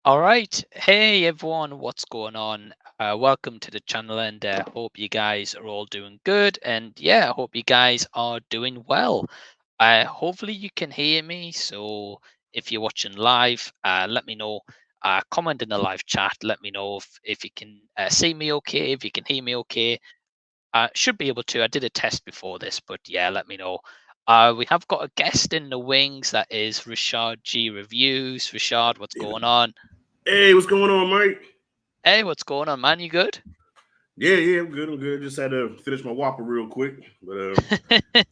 All right. Hey everyone, what's going on? Welcome to the channel and hope you guys are all doing good. And yeah, I hope you guys are doing well. Hopefully you can hear me. So if you're watching live, let me know. Comment in the live chat. Let me know if you can see me okay, if you can hear me okay. Should be able to. I did a test before this, but yeah, let me know. We have got a guest in the wings. That is Rashad G Reviews. Rashad, what's going on? Hey, what's going on, Mike? Hey, what's going on, man? You good? Yeah, I'm good. I'm good. Just had to finish my Whopper real quick, but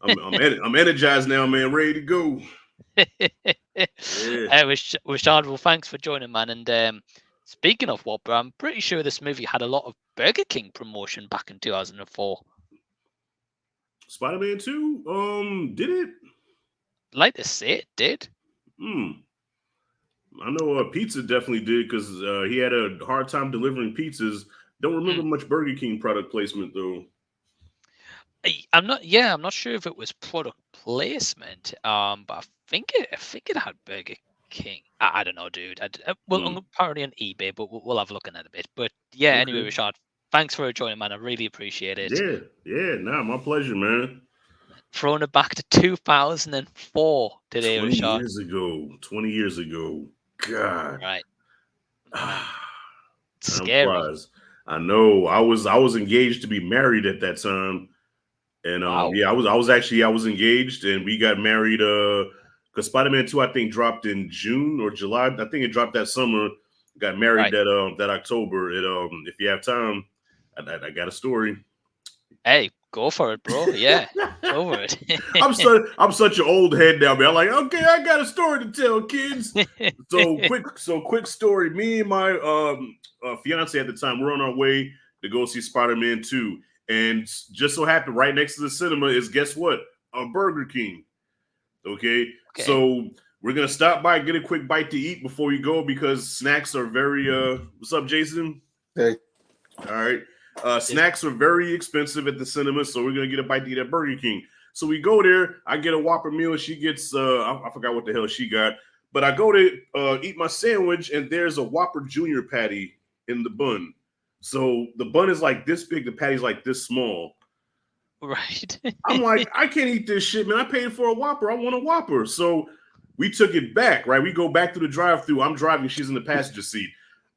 I'm energized now, man. Ready to go. Yeah. Rashad, well, thanks for joining, man. And speaking of Whopper, I'm pretty sure this movie had a lot of Burger King promotion back in 2004. Spider-Man 2. Did it? Like to say it did. Hmm. I know Pizza definitely did because he had a hard time delivering pizzas. Don't remember Mm. much Burger King product placement though. I'm not. Yeah, I'm not sure if it was product placement. But I think it had Burger King. I don't know, dude. Well, Hmm. apparently on eBay, but we'll have a look in it a bit. But yeah, anyway, Okay. Rashad, thanks for joining, man. I really appreciate it. Yeah. Nah, my pleasure, man. Throwing it back to 2004 today, 20 Rashad. years ago. 20 years ago. God. Right, man. Time Scary. flies. I know. I was engaged to be married at that time, and Wow. yeah, I was engaged, and we got married. Because Spider-Man 2 I think dropped in June or July. I think it dropped that summer. Got married Right. that October. If you have time, I got a story. Hey, go for it, bro. Yeah, go for it. I'm such an old head now, man. I'm like, okay, I got a story to tell, kids. So quick story. Me and my fiance at the time, we're on our way to go see Spider-Man 2. And just so happened right next to the cinema is guess what? A Burger King. Okay. Okay. So we're gonna stop by, get a quick bite to eat before we go because snacks are very what's up, Jason? Hey, All right. Just Snacks are very expensive at the cinema, so we're gonna get a bite to eat at Burger King. So we go there. I get a Whopper meal. She gets I forgot what the hell she got, but I go to eat my sandwich, and there's a Whopper Junior patty in the bun. So the bun is like this big, the patty's like this small. right. I'm like, I can't eat this shit, man. I paid for a Whopper. I want a Whopper. So we took it back, right? We go back to the drive-through. I'm driving. She's in the passenger seat.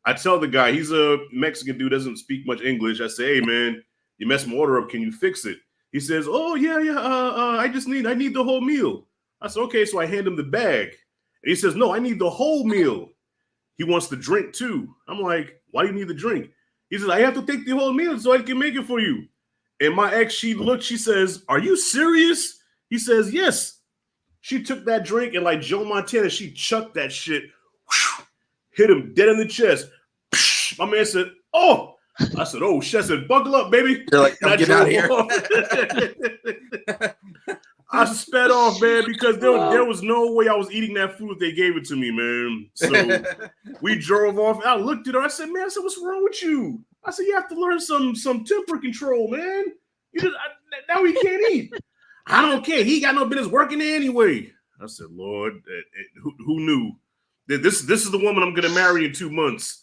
I tell the guy, he's a Mexican dude, doesn't speak much English. I say, hey, man, you messed my order up. Can you fix it? He says, oh, yeah. I need the whole meal. I said, okay. So I hand him the bag. And he says, no, I need the whole meal. He wants the drink too. I'm like, why do you need the drink? He says, I have to take the whole meal so I can make it for you. And my ex, she looked, she says, are you serious? He says, yes. She took that drink and like Joe Montana, she chucked that shit, whew, hit him dead in the chest. My man said, oh. I said, oh shit. I said, buckle up, baby. you're like, And I'm I getting out of drove here. off. I sped off, man, because there was no way I was eating that food if they gave it to me, man. So we drove off. I looked at her. I said, man, what's wrong with you? I said, you have to learn some temper control, man. Now he can't eat. I don't care. He got no business working there anyway. I said, Lord, who knew? This is the woman I'm going to marry in 2 months.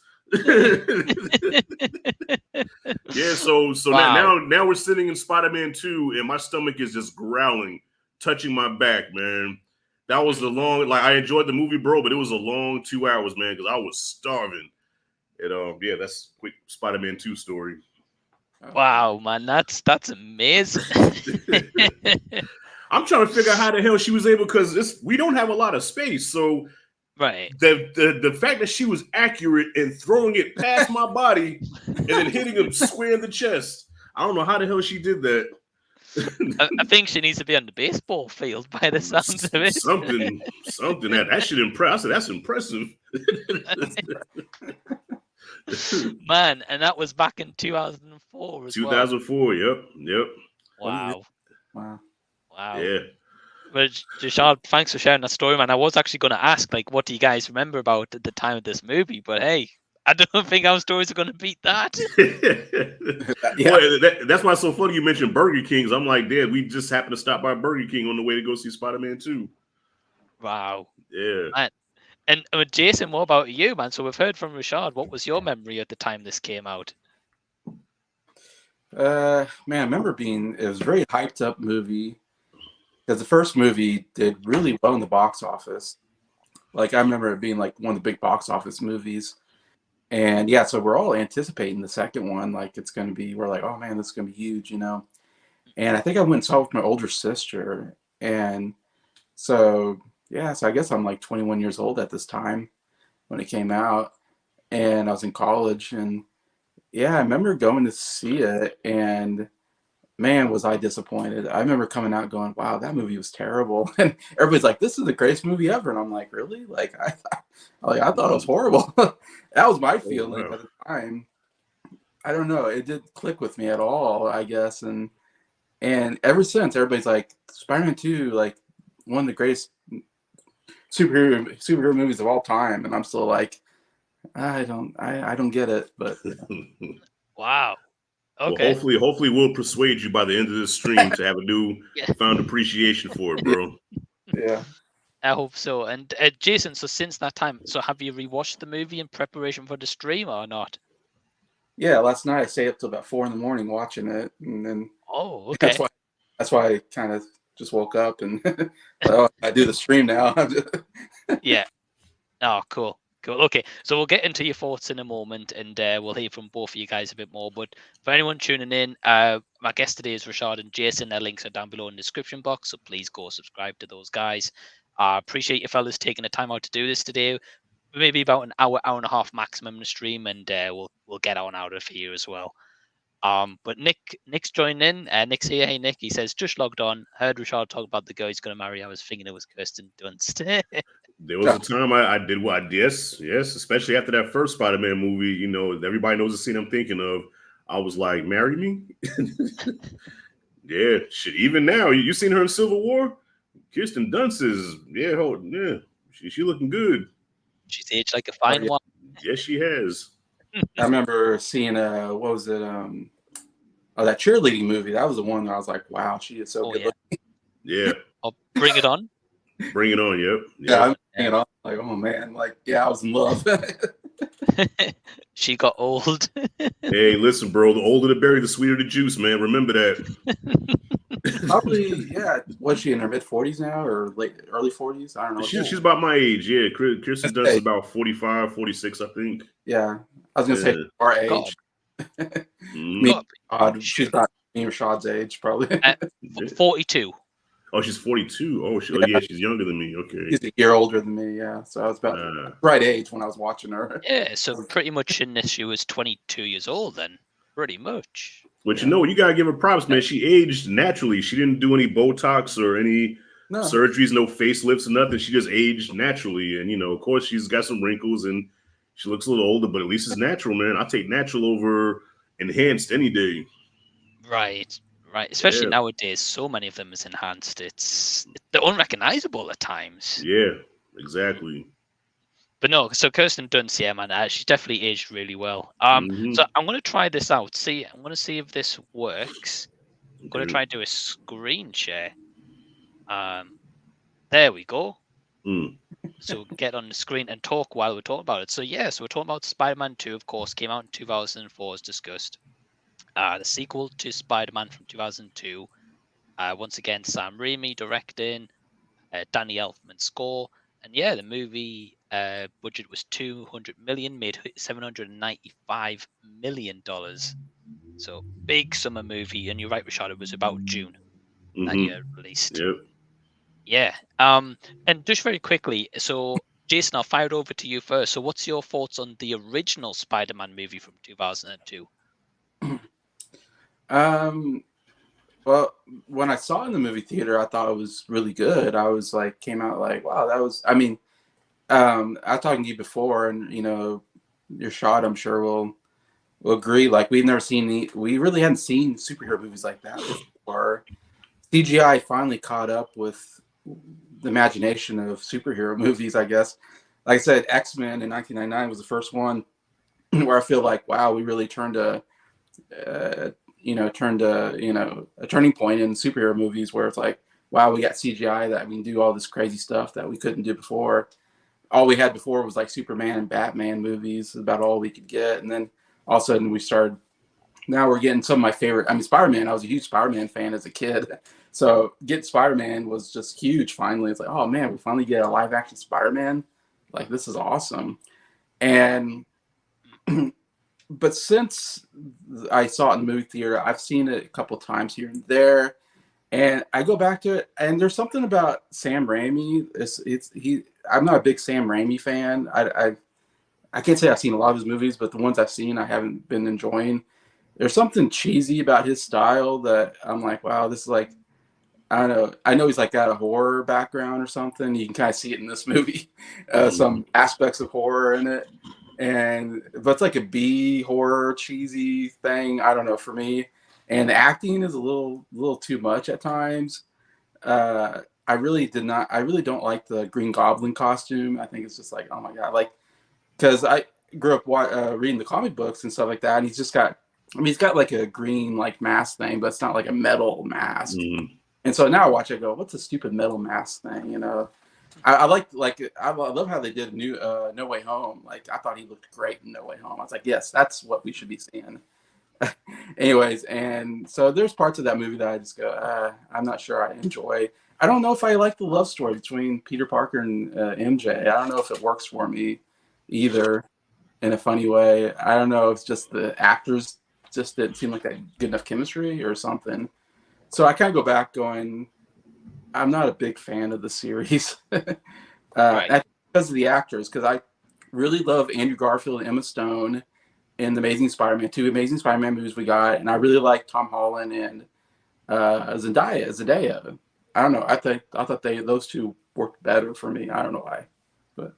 Yeah, so Wow. now we're sitting in Spider-Man 2, and my stomach is just growling, touching my back, man. That was a Mm. long, like I enjoyed the movie, bro, but it was a long 2 hours, man, because I was starving. And yeah, that's quick Spider-Man 2 story. Wow, man, that's amazing. I'm trying to figure out how the hell she was able because we don't have a lot of space. So Right. the fact that she was accurate in throwing it past my body and then hitting him square in the chest. I don't know how the hell she did that. I think she needs to be on the baseball field by the sounds of it. Something that should impress. I said that's impressive. Man, and that was back in 2004 as well. 2004. Yep. Wow. Wow. Wow. Yeah. But Jashad, thanks for sharing that story, man. I was actually going to ask, like, what do you guys remember about the time of this movie? But hey, I don't think our stories are going to beat that. Yeah. Boy, that's why it's so funny you mentioned Burger Kings. I'm like, Dad, we just happened to stop by Burger King on the way to go see Spider-Man 2. Wow. Yeah. Man. And Jason, what about you, man? So we've heard from Rashad. What was your memory at the time this came out? Man, I remember it was a very hyped up movie because the first movie did really well in the box office. Like I remember it being like one of the big box office movies. And yeah, so we're all anticipating the second one. Like we're like, oh man, this is gonna be huge, you know. And I think I went and saw it with my older sister. And so yeah, so I guess I'm like 21 years old at this time when it came out. And I was in college. And yeah, I remember going to see it, and man, was I disappointed. I remember coming out going, wow, that movie was terrible. And everybody's like, this is the greatest movie ever. And I'm like, really? I thought it was horrible. That was my feeling wow. at the time. I don't know. It didn't click with me at all, I guess. And ever since, everybody's like, Spider-Man 2, like one of the greatest superhero movies of all time. And I'm still like, I don't get it. But Wow. Well, Okay. hopefully we'll persuade you by the end of this stream to have a new found appreciation for it, bro. yeah. I hope so. And Jason, so since that time, so have you rewatched the movie in preparation for the stream or not? Yeah, last night I stayed up till about 4 a.m. watching it, and then Oh, okay. that's why I kind of just woke up and oh, I do the stream now. Yeah. Oh, cool. Cool. Okay, so we'll get into your thoughts in a moment, and we'll hear from both of you guys a bit more. But for anyone tuning in, my guest today is Rashad and Jason. Their links are down below in the description box, so please go subscribe to those guys. I appreciate you fellas taking the time out to do this today. Maybe about an hour, hour and a half maximum in the stream, and we'll get on out of here as well. But Nick's joined in. Nick's here. Hey Nick, he says just logged on. Heard Rashad talk about the girl he's gonna marry. I was thinking it was Kirsten Dunst. There was a time I did what I yes, especially after that first Spider-Man movie, you know, everybody knows the scene I'm thinking of. I was like, marry me? Yeah, shit. Even now, you seen her in Civil War? Kirsten Dunst is, she looking good. She's aged like a fine wine. Yes, she has. I remember seeing what was it? That cheerleading movie. That was the one that I was like, wow, she is so good looking. Yeah. I'll bring it on. Bring it on, yep. Yeah, I'm bringing it on. Like, oh man, like yeah, I was in love. She got old. Hey, listen, bro. The older the berry, the sweeter the juice, man. Remember that. Probably, yeah. Was she in her mid-40s now or early 40s? I don't know. She's about my age, yeah. Kirsten Dunst is about 45, 46, I think. Yeah. I was going to say our age. She's about me or Rashad's age, probably. 42. Oh, she's 42. Oh, she's younger than me. Okay. She's a year older than me, yeah. So I was about the right age when I was watching her. Yeah, so pretty much in this, she was 22 years old then. Pretty much. But you got to give her props, man. She aged naturally. She didn't do any Botox or any surgeries, no facelifts or nothing. She just aged naturally. And, of course, she's got some wrinkles and she looks a little older, but at least it's natural, man. I take natural over enhanced any day. Right. Especially nowadays, so many of them is enhanced. They're unrecognizable at times. Yeah, exactly. But no, so Kirsten Dunst, yeah, man, she's definitely aged really well. So I'm going to try this out. I'm going to see if this works. I'm going to try and do a screen share. There we go. So we can get on the screen and talk while we talk about it. So yeah, so we're talking about Spider-Man 2, of course, came out in 2004 as discussed. The sequel to Spider-Man from 2002. Once again, Sam Raimi directing, Danny Elfman score. And yeah, the movie budget was $200 million, made $795 million. So big summer movie. And you're right, Rashad, it was about June that year released. Yep. Yeah. And just very quickly, so Jason, I'll fire it over to you first. So what's your thoughts on the original Spider-Man movie from 2002? Well, when I saw it in the movie theater, I thought it was really good. I was like, came out like, wow, that was, I mean, I was talking to you before, and your shot, I'm sure will agree. Like, we really hadn't seen superhero movies like that before. CGI finally caught up with the imagination of superhero movies, I guess. Like I said, X-Men in 1999 was the first one where I feel like, wow, we really turned a turning point in superhero movies where it's like, wow, we got CGI that we can do all this crazy stuff that we couldn't do before. all we had before was like Superman and Batman movies, about all we could get. And then all of a sudden we started, now we're getting some of my favorite. I mean, Spider-Man, I was a huge Spider-Man fan as a kid. So getting Spider-Man was just huge finally. It's like, oh man, we finally get a live action Spider-Man. Like, this is awesome. And, but since I saw it in the movie theater, I've seen it a couple times here and there. And I go back to it, and there's something about Sam Raimi. I'm not a big Sam Raimi fan. I can't say I've seen a lot of his movies, but the ones I've seen, I haven't been enjoying. There's something cheesy about his style that I'm like, wow, this is like, I don't know. I know he's like got a horror background or something. You can kind of see it in this movie, some aspects of horror in it, but it's like a B horror cheesy thing. I don't know, for me. And the acting is a little too much at times. I really don't like the Green Goblin costume. I think it's just like, oh my God, like, because I grew up reading the comic books and stuff like that. And he's got like a green like mask thing, but it's not like a metal mask. Mm-hmm. And so now I watch it, I go, what's a stupid metal mask thing? You know, I love how they did No Way Home. Like, I thought he looked great in No Way Home. I was like, yes, that's what we should be seeing. Anyways, and so there's parts of that movie that I just go, I'm not sure I enjoy. I don't know if I like the love story between Peter Parker and MJ. I don't know if it works for me either in a funny way. I don't know. It's just the actors just didn't seem like that good enough chemistry or something. So I kind of go back going, I'm not a big fan of the series. Right. Because of the actors, because I really love Andrew Garfield and Emma Stone in the Amazing Spider-Man, 2 Amazing Spider-Man movies we got, and I really like Tom Holland and Zendaya. I don't know. I thought those two worked better for me. I don't know why, but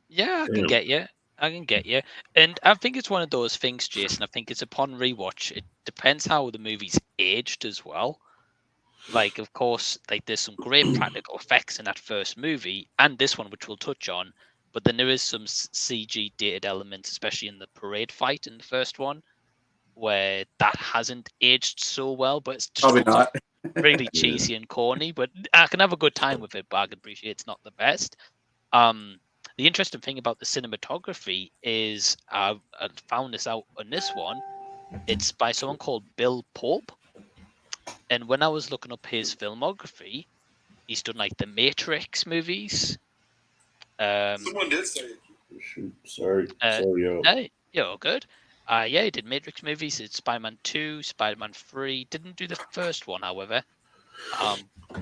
yeah, I can get you. And I think it's one of those things, Jason. I think it's upon rewatch. It depends how the movie's aged as well. Like, of course, like there's some great practical effects in that first movie, and this one, which we'll touch on. But then there is some CG dated elements, especially in the parade fight in the first one, where that hasn't aged so well. But it's just probably not really cheesy and corny. But I can have a good time with it. But I can appreciate it's not the best. The interesting thing about the cinematography is I found this out on this one. It's by someone called Bill Pope. And when I was looking up his filmography, he's done like the Matrix movies. Someone did say it. Sorry, yo. Hey, you're good. Yeah, he did Matrix movies. It's Spider-Man 2, Spider-Man 3. Didn't do the first one, however.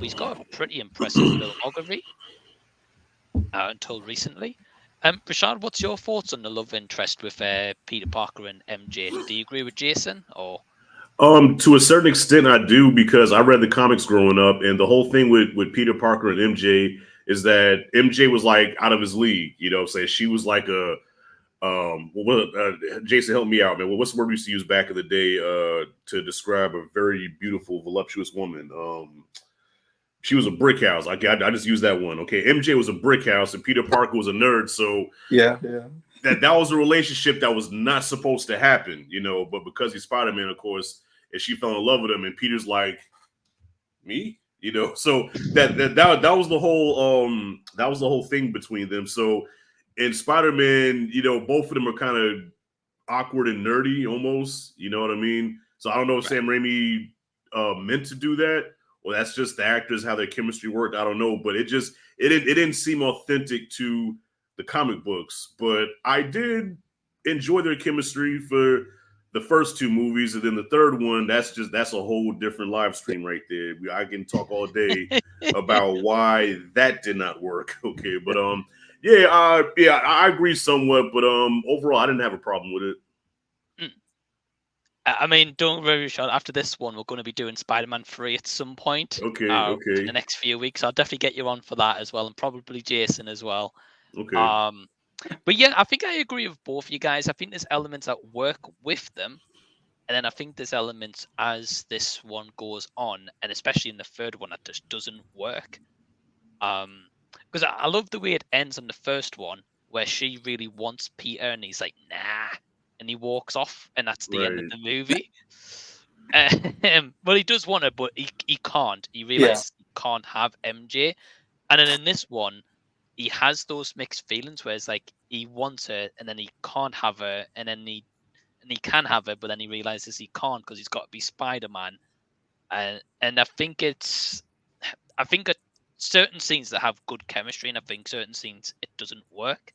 He's got a pretty impressive filmography. Until recently. Rashad, what's your thoughts on the love interest with Peter Parker and MJ? Do you agree with Jason, or? To a certain extent, I do, because I read the comics growing up, and the whole thing with Peter Parker and MJ is that MJ was like out of his league. You know what I'm saying? She was like Jason, help me out, man. What's the word we used to use back in the day to describe a very beautiful, voluptuous woman? She was a brick house. I just used that one. Okay, MJ was a brick house, and Peter Parker was a nerd. So yeah. That was a relationship that was not supposed to happen, you know. But because he's Spider-Man, of course, and she fell in love with him, and Peter's like, me, you know. So that was the whole thing between them. So in Spider-Man, you know, both of them are kind of awkward and nerdy almost. You know what I mean? So I don't know if Sam Raimi meant to do that, or that's just the actors, how their chemistry worked. I don't know, but it didn't seem authentic to the comic books. But I did enjoy their chemistry for the first 2 movies, and then the third one, that's a whole different live stream right there. I can talk all day about why that did not work. Okay, but I agree somewhat, but overall, I didn't have a problem with it. I mean, don't worry, Rashad. After this one, we're going to be doing Spider-Man 3 at some point. Okay. In the next few weeks, I'll definitely get you on for that as well, and probably Jason as well. Okay. But yeah, I think I agree with both you guys. I think there's elements that work with them, and then I think there's elements as this one goes on, and especially in the third one, that just doesn't work. Because I love the way it ends on the first one, where she really wants Peter, and he's like, nah. And he walks off, and that's the end of the movie. But he does want her, but he can't. He realizes he can't have MJ. And then in this one, he has those mixed feelings where it's like he wants her and then he can't have her, and then he can have her, but then he realizes he can't because he's got to be Spider-Man. And I think at certain scenes that have good chemistry, and I think certain scenes it doesn't work.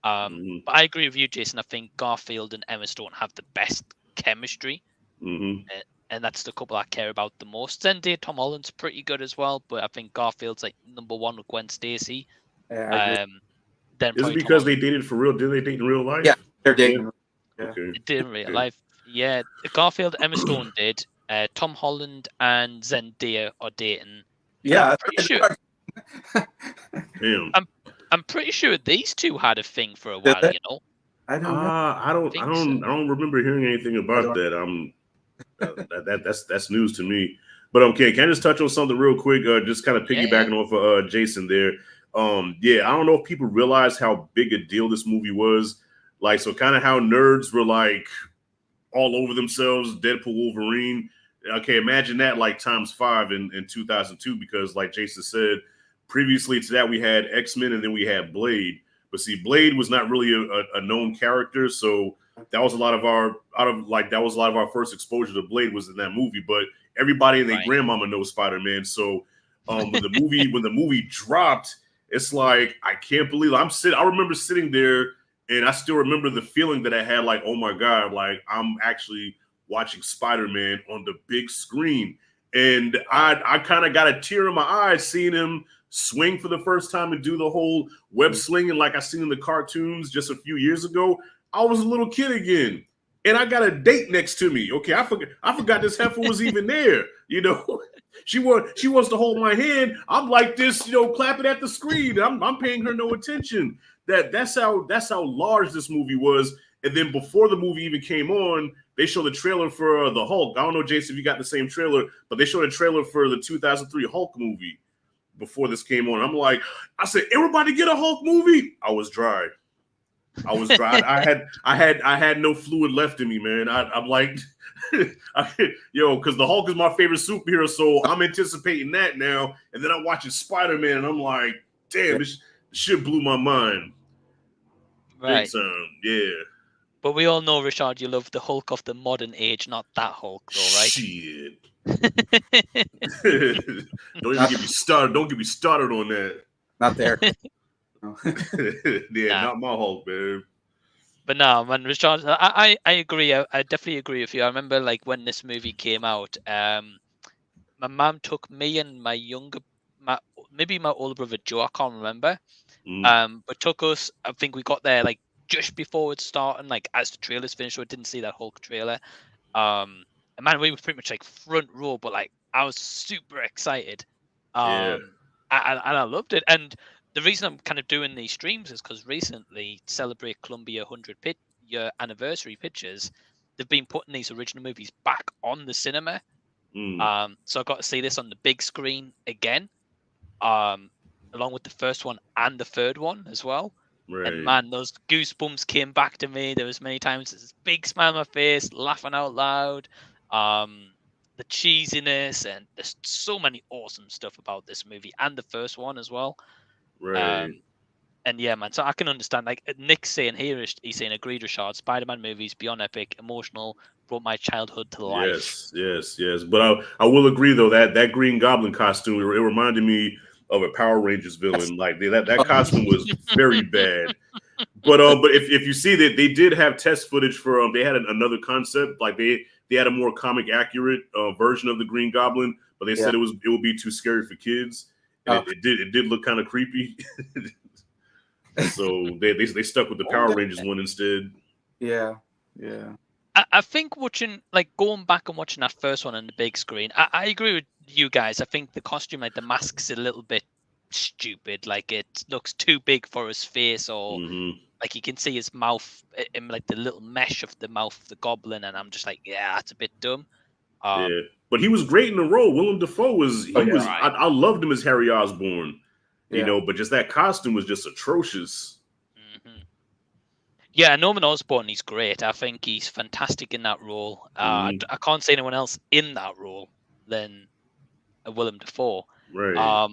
Mm-hmm. But I agree with you, Jason. I think Garfield and Emma Stone have the best chemistry. Mm-hmm. And that's the couple I care about the most. Zendaya, Tom Holland's pretty good as well, but I think Garfield's like number one with Gwen Stacy. Yeah, I agree. Then Is it probably because they dated for real? Did they date in real life? Yeah, they're dating. Yeah. Okay. It did in real life. Yeah, Garfield, Emma Stone did. Tom Holland and Zendaya are dating. Yeah, I'm pretty sure. Damn. I'm pretty sure these two had a thing for a Did while. they? You know. I don't know. I don't remember hearing anything about I that. That's news to me. But okay, can I just touch on something real quick? Just kind of piggybacking off of Jason there. Yeah, I don't know if people realize how big a deal this movie was. Like, so kind of how nerds were like all over themselves, Deadpool, Wolverine. Okay, imagine that like times 5 in 2002, because like Jason said, previously to that we had X-Men and then we had Blade. But see, Blade was not really a known character, so that was a lot of our first exposure to Blade was in that movie. But everybody and their grandmama knows Spider-Man. So when the movie dropped, it's like I can't believe I remember sitting there, and I still remember the feeling that I had, like, oh my God, like I'm actually watching Spider-Man on the big screen. And I kind of got a tear in my eye seeing him swing for the first time and do the whole web slinging like I seen in the cartoons just a few years ago. I was a little kid again, and I got a date next to me. Okay, I forgot this heifer was even there. You know, she wants to hold my hand. I'm like this, you know, clapping at the screen. I'm paying her no attention. That's how large this movie was. And then before the movie even came on, they showed the trailer for the Hulk. I don't know, Jason, if you got the same trailer, but they showed a trailer for the 2003 Hulk movie before this came on. I'm like, I said, everybody get a Hulk movie. I was dry. I had no fluid left in me, man. I'm like, because the Hulk is my favorite superhero, so I'm anticipating that now. And then I'm watching Spider-Man, and I'm like, damn, this shit blew my mind. Right. Big time, yeah. But we all know, Rashad, you love the Hulk of the modern age, not that Hulk, though, right? Shit. Don't even get me started. Don't get me started on that. Not there. Yeah, not my Hulk, man. But no, man, Rashad, I agree. I definitely agree with you. I remember like when this movie came out, my mom took me and maybe my older brother Joe, I can't remember. But took us, I think we got there like just before it started, like as the trailers finished, so I didn't see that Hulk trailer. And man, we were pretty much like front row, but like I was super excited. And I loved it. And the reason I'm kind of doing these streams is because recently, to celebrate Columbia 100-year anniversary pictures, they've been putting these original movies back on the cinema. So I got to see this on the big screen again, along with the first one and the third one as well. Right. And man, those goosebumps came back to me. There was many times this big smile on my face, laughing out loud. The cheesiness, and there's so many awesome stuff about this movie and the first one as well. Right. And yeah, man. So I can understand. Like Nick's saying here, he's saying, agreed, Rashad. Spider-Man movies beyond epic, emotional, brought my childhood to life. Yes. But I will agree though that Green Goblin costume, it reminded me of a Power Rangers villain. Like that costume was very bad. But if you see that they did have test footage for they had another concept, like they had a more comic accurate version of the Green Goblin, but they said it would be too scary for kids. And it did look kind of creepy. So they stuck with the Power Rangers one instead. Yeah. I think going back and watching that first one on the big screen, I agree with you guys. I think the costume, like the mask's a little bit stupid. Like it looks too big for his face, or like you can see his mouth in like the little mesh of the mouth of the goblin, and I'm just like, yeah, that's a bit dumb. But he was great in the role. Willem Dafoe was. I loved him as Harry Osborn. You know, but just that costume was just atrocious. Yeah, Norman Osborn, he's great. I think he's fantastic in that role. I can't see anyone else in that role than Willem Dafoe. Right.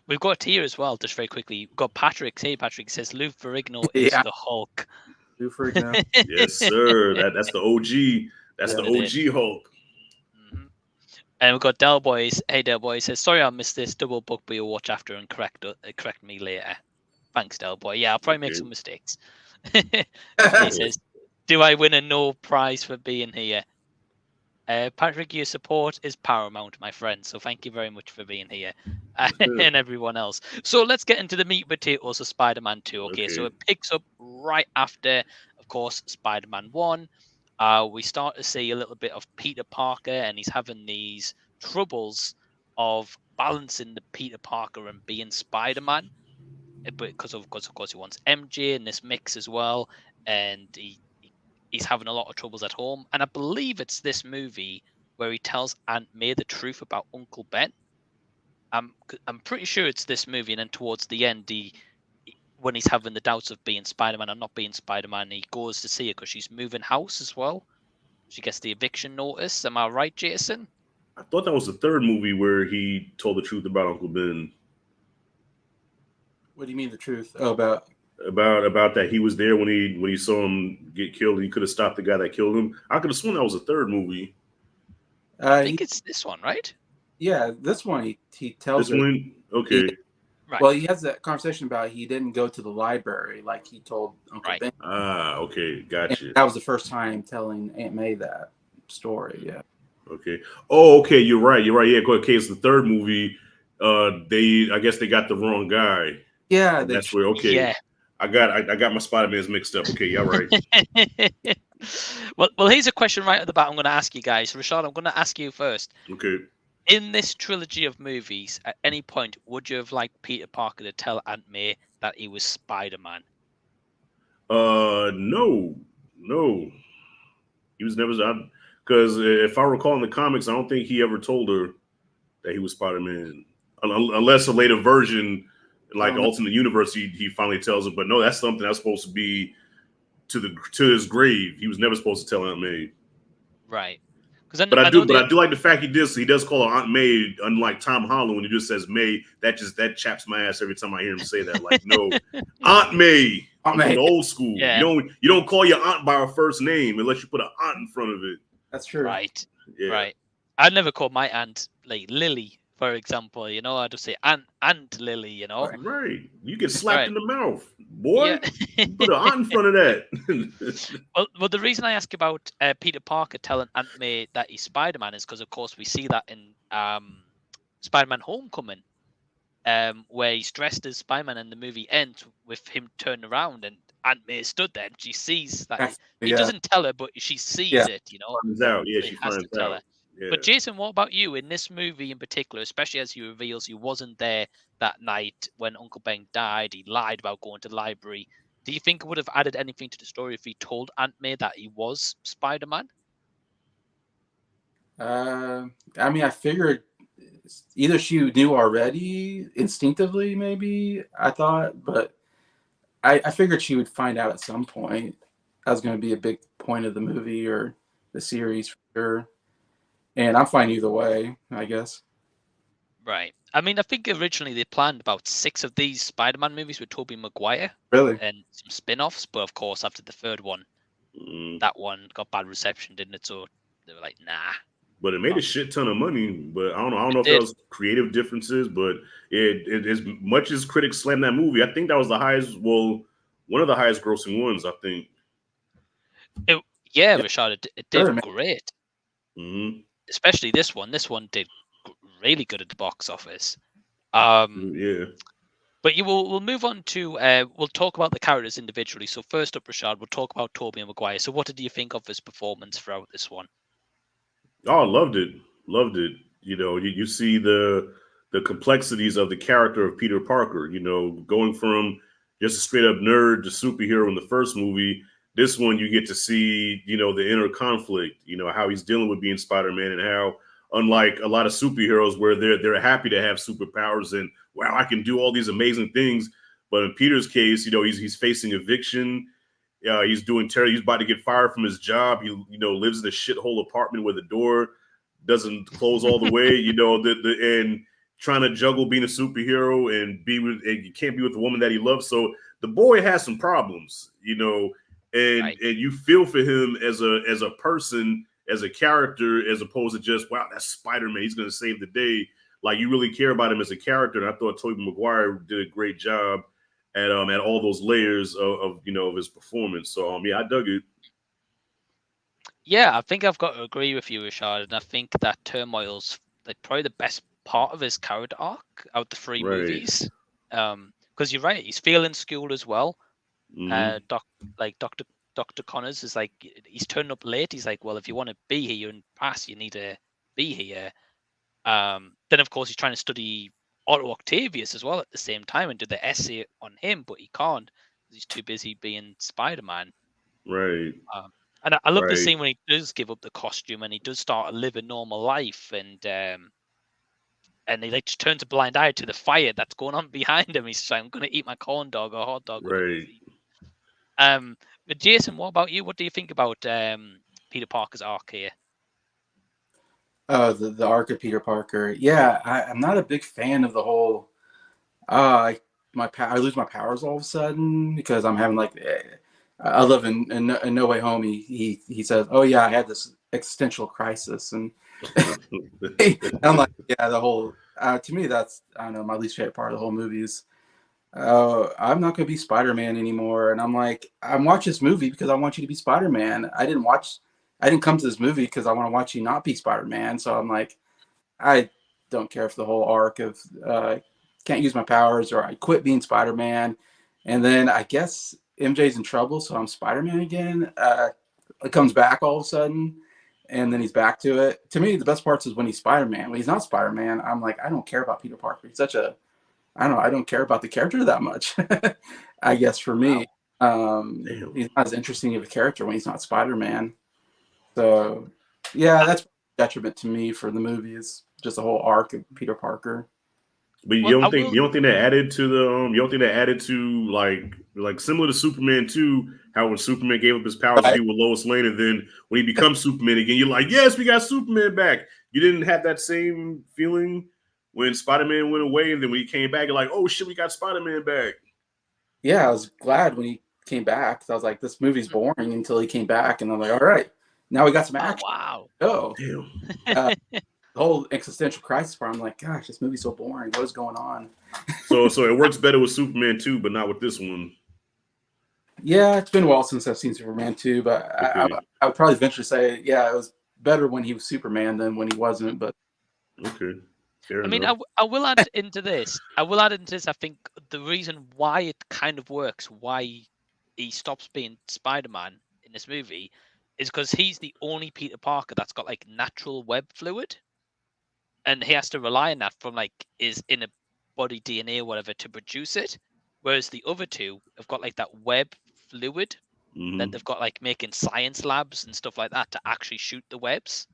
We've got here as well, just very quickly. We've got Patrick. Hey, Patrick says Lou Ferrigno is Yeah. the Hulk. Lou Ferrigno. Yes, sir. That's the OG. That's the OG Hulk. Mm-hmm. And we've got Del Boys. Hey, Del Boys says, sorry I missed this double book, but you'll watch after and correct me later. Thanks, Del Boy. Yeah, I'll probably make some mistakes. He says, do I win a no prize for being here? Patrick, your support is paramount, my friend. So thank you very much for being here, and everyone else. So let's get into the meat and potatoes of Spider-Man 2. Okay, so it picks up right after, of course, Spider-Man 1. We start to see a little bit of Peter Parker, and he's having these troubles of balancing the Peter Parker and being Spider-Man, because of course he wants MJ in this mix as well, and he's having a lot of troubles at home. And I believe it's this movie where he tells Aunt May the truth about Uncle Ben. I'm pretty sure it's this movie, and then towards the end, when he's having the doubts of being Spider-Man and not being Spider-Man, he goes to see her because she's moving house as well. She gets the eviction notice. Am I right, Jason? I thought that was the third movie where he told the truth about Uncle Ben. What do you mean the truth? Oh, about that he was there when he saw him get killed. He could have stopped the guy that killed him. I could have sworn that was the third movie. I think it's this one, right? Yeah, this one he tells this one. Okay. Right. Well, he has that conversation about he didn't go to the library like he told Uncle Ben. Ah, okay, gotcha. And that was the first time telling Aunt May that story. Yeah. Okay. Oh, okay. You're right. Yeah. Okay. It's the third movie. I guess they got the wrong guy. Yeah. That's where. Okay. Yeah. I got my Spider-Mans mixed up. Okay. Yeah. Right. well, here's a question right at the bat. I'm going to ask you guys. Rashad, I'm going to ask you first. Okay. In this trilogy of movies, at any point, would you have liked Peter Parker to tell Aunt May that he was Spider-Man? No. He was never, because if I recall in the comics, I don't think he ever told her that he was Spider-Man, unless a later version, like alternate universe, he finally tells her. But no, that's something that's supposed to be to his grave. He was never supposed to tell Aunt May. Right. But I do like the fact he does call her Aunt May, unlike Tom Holland when he just says May. That chaps my ass every time I hear him say that. Like, no, Aunt May. I'm from the old school. Yeah. You don't call your aunt by her first name unless you put an aunt in front of it. That's true. Right. Yeah. Right. I never call my aunt like Lily, for example. I'd just say Aunt Lily. Right. You get slapped in the mouth, boy. Yeah. Put an aunt in front of that. well, the reason I ask about Peter Parker telling Aunt May that he's Spider-Man is because, of course, we see that in Spider-Man: Homecoming, where he's dressed as Spider-Man, and the movie ends with him turning around and Aunt May stood there and she sees that he doesn't tell her, but she sees it. Finds out. Yeah, she finds out. Yeah. But Jason, what about you in this movie in particular, especially as he reveals he wasn't there that night when Uncle Ben died? He lied about going to the library. Do you think it would have added anything to the story if he told Aunt May that he was Spider-Man? I mean, I figured either she knew already instinctively, maybe, I thought, but I figured she would find out at some point. That was going to be a big point of the movie or the series for sure. And I'm fine either way, I guess. Right. I mean, I think originally they planned about 6 of these Spider-Man movies with Tobey Maguire. Really? And some spin-offs. But of course, after the third one, that one got bad reception, didn't it? So they were like, nah. But it made a shit ton of money. But I don't know if that was creative differences. But it as much as critics slammed that movie, I think that was the highest. Well, one of the highest grossing ones, I think. Rashad, it did great. Mm-hmm. Especially this one. This one did really good at the box office. Yeah. But we'll move on to we'll talk about the characters individually. So first up, Rashad, we'll talk about Tobey Maguire. So what did you think of his performance throughout this one? Oh, I loved it. You see the complexities of the character of Peter Parker, going from just a straight up nerd to superhero in the first movie. This one, you get to see, the inner conflict, how he's dealing with being Spider-Man and how, unlike a lot of superheroes where they're happy to have superpowers and, wow, I can do all these amazing things. But in Peter's case, he's facing eviction. He's doing terror. He's about to get fired from his job. He, lives in a shithole apartment where the door doesn't close all the way, and trying to juggle being a superhero and you can't be with the woman that he loves. So the boy has some problems, and you feel for him as a person, as a character, as opposed to just, wow, that's Spider-Man, he's going to save the day. Like, you really care about him as a character. And I thought Tobey Maguire did a great job at all those layers of his performance. So yeah, I dug it. Yeah, I think I've got to agree with you, Rashad, and I think that Turmoil's like probably the best part of his character arc out the three movies. Because you're right, he's failing school as well. Dr. Connors is like, he's turning up late. He's like, well, if you want to be here and pass, you need to be here. Then of course he's trying to study Otto Octavius as well at the same time and do the essay on him, but he can't because he's too busy being Spider-Man. Right. And I love the scene when he does give up the costume and he does start to live a normal life, and he like just turns a blind eye to the fire that's going on behind him. He's like, I'm going to eat my corn dog or hot dog. Right. But Jason, what about you? What do you think about Peter Parker's arc here? Oh, the arc of Peter Parker. Yeah, I'm not a big fan of the whole. I lose my powers all of a sudden because I'm having like. I love in No Way Home. He says, "Oh yeah, I had this existential crisis," and I'm like, yeah, the whole. To me, that's, I don't know, my least favorite part of the whole movie is, I'm not going to be Spider-Man anymore. And I'm like, I'm watching this movie because I want you to be Spider-Man. I didn't come to this movie because I want to watch you not be Spider-Man. So I'm like, I don't care if the whole arc of can't use my powers or I quit being Spider-Man. And then I guess MJ's in trouble, so I'm Spider-Man again. It comes back all of a sudden, and then he's back to it. To me, the best parts is when he's Spider-Man. When he's not Spider-Man, I'm like, I don't care about Peter Parker. He's such a, I don't know, I don't care about the character that much. I guess for me, he's not as interesting of a character when he's not Spider-Man. So, yeah, that's a detriment to me for the movie, is just the whole arc of Peter Parker. But you don't think that added to the you don't think that added to like similar to Superman 2, how when Superman gave up his powers to be with Lois Lane, and then when he becomes Superman again, you're like, yes, we got Superman back. You didn't have that same feeling when Spider-Man went away, and then when he came back, you're like, oh shit, we got Spider-Man back. Yeah, I was glad when he came back. I was like, this movie's boring until he came back, and I'm like, all right, now we got some action. Wow. Oh, damn. The whole existential crisis part, I'm like, gosh, this movie's so boring. What is going on? So it works better with Superman 2, but not with this one. Yeah, it's been a while since I've seen Superman 2, but okay. I would probably venture to say, yeah, it was better when he was Superman than when he wasn't. But okay, I mean, I will add into this. I think the reason why it kind of works, why he stops being Spider-Man in this movie, is because he's the only Peter Parker that's got like natural web fluid. And he has to rely on that from like his inner body DNA or whatever to produce it. Whereas the other two have got like that web fluid that they've got like making science labs and stuff like that to actually shoot the webs.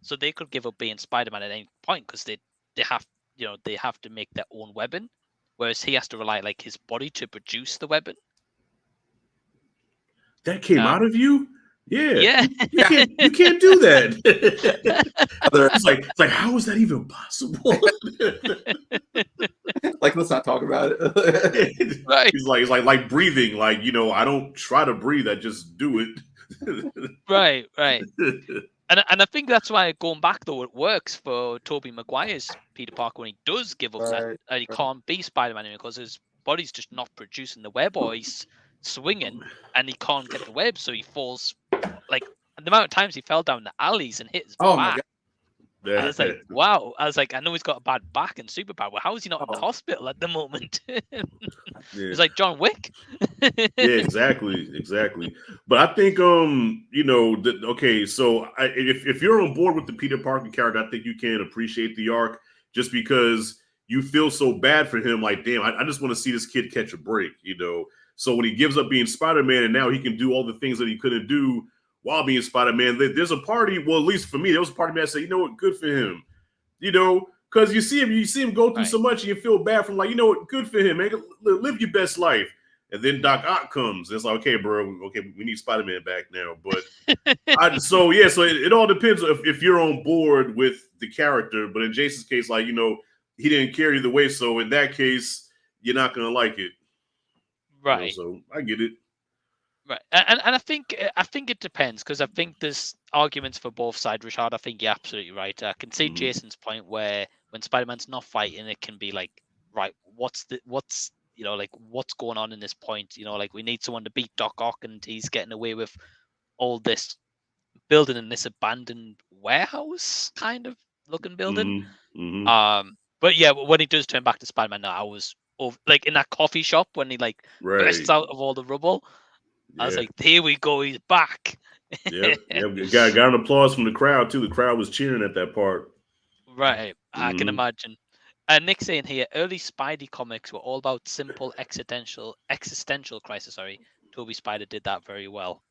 So they could give up being Spider-Man at any point because they have to make their own weapon. Whereas he has to rely on like his body to produce the weapon. That came out of you? Yeah. You can't do that. It's like, how is that even possible? Like, let's not talk about it. Right. He's like breathing. Like, I don't try to breathe. I just do it. Right. And I think that's why, going back though, it works for Tobey Maguire's Peter Parker when he does give up that, and he can't be Spider-Man because his body's just not producing the web, or he's swinging and he can't get the web, so he falls. Like, the amount of times he fell down the alleys and hit his back. My God. Yeah. I was like, wow. I was like, I know he's got a bad back and superpower. How is he not in the hospital at the moment? It's like John Wick. Yeah, exactly. But I think, okay, so if you're on board with the Peter Parker character, I think you can appreciate the arc just because you feel so bad for him. Like, damn, I just want to see this kid catch a break, So when he gives up being Spider-Man and now he can do all the things that he couldn't do while being Spider-Man, there's a party. Well, at least for me, there was a part of me that said, you know what, good for him. Because you see him go through so much and you feel bad for him. Like, you know what, good for him, man. Live your best life. And then Doc Ock comes. It's like, okay, bro, we need Spider-Man back now. But so it all depends if you're on board with the character. But in Jason's case, like, he didn't care either way. So in that case, you're not gonna like it, Right. So I get it. Right, and I think it depends, because I think there's arguments for both sides, Rashad. I think you're absolutely right. I can see Jason's point where when Spider-Man's not fighting, it can be like, right, what's like what's going on in this point? Like we need someone to beat Doc Ock, and he's getting away with all this building in this abandoned warehouse kind of looking building. But yeah, when he does turn back to Spider-Man, I was like in that coffee shop when he like bursts out of all the rubble. I was like, "Here we go, he's back." Yep. Got an applause from the crowd too. The crowd was cheering at that part. Right, I can imagine. Nick saying here, early Spidey comics were all about simple existential crisis. Sorry, Toby Spider did that very well.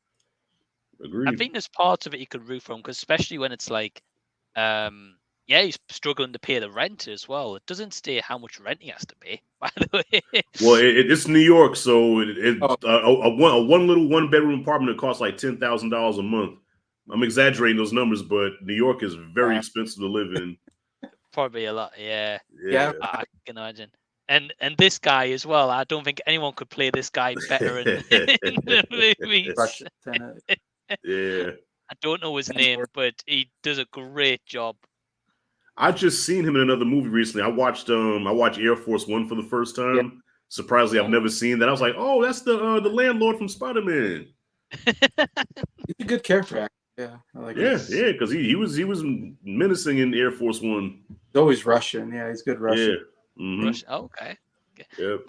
Agreed. I think there's parts of it you could root from, because especially when it's like, he's struggling to pay the rent as well. It doesn't state how much rent he has to pay, by the way. Well, it's New York, so a one bedroom apartment costs like $10,000 a month. I'm exaggerating those numbers, but New York is very expensive to live in. Probably a lot, yeah. I can imagine. And this guy as well. I don't think anyone could play this guy better in the movies. Yeah. I don't know his name, but he does a great job. I just seen him in another movie recently. I watched Air Force One for the first time. Yeah. Surprisingly, I've never seen that. I was like, oh, that's the landlord from Spider-Man. He's a good character actor. Yeah, because he was menacing in Air Force One. He's always Russian. Yeah, he's good Russian. Yeah. Russian. Oh, okay. Yep.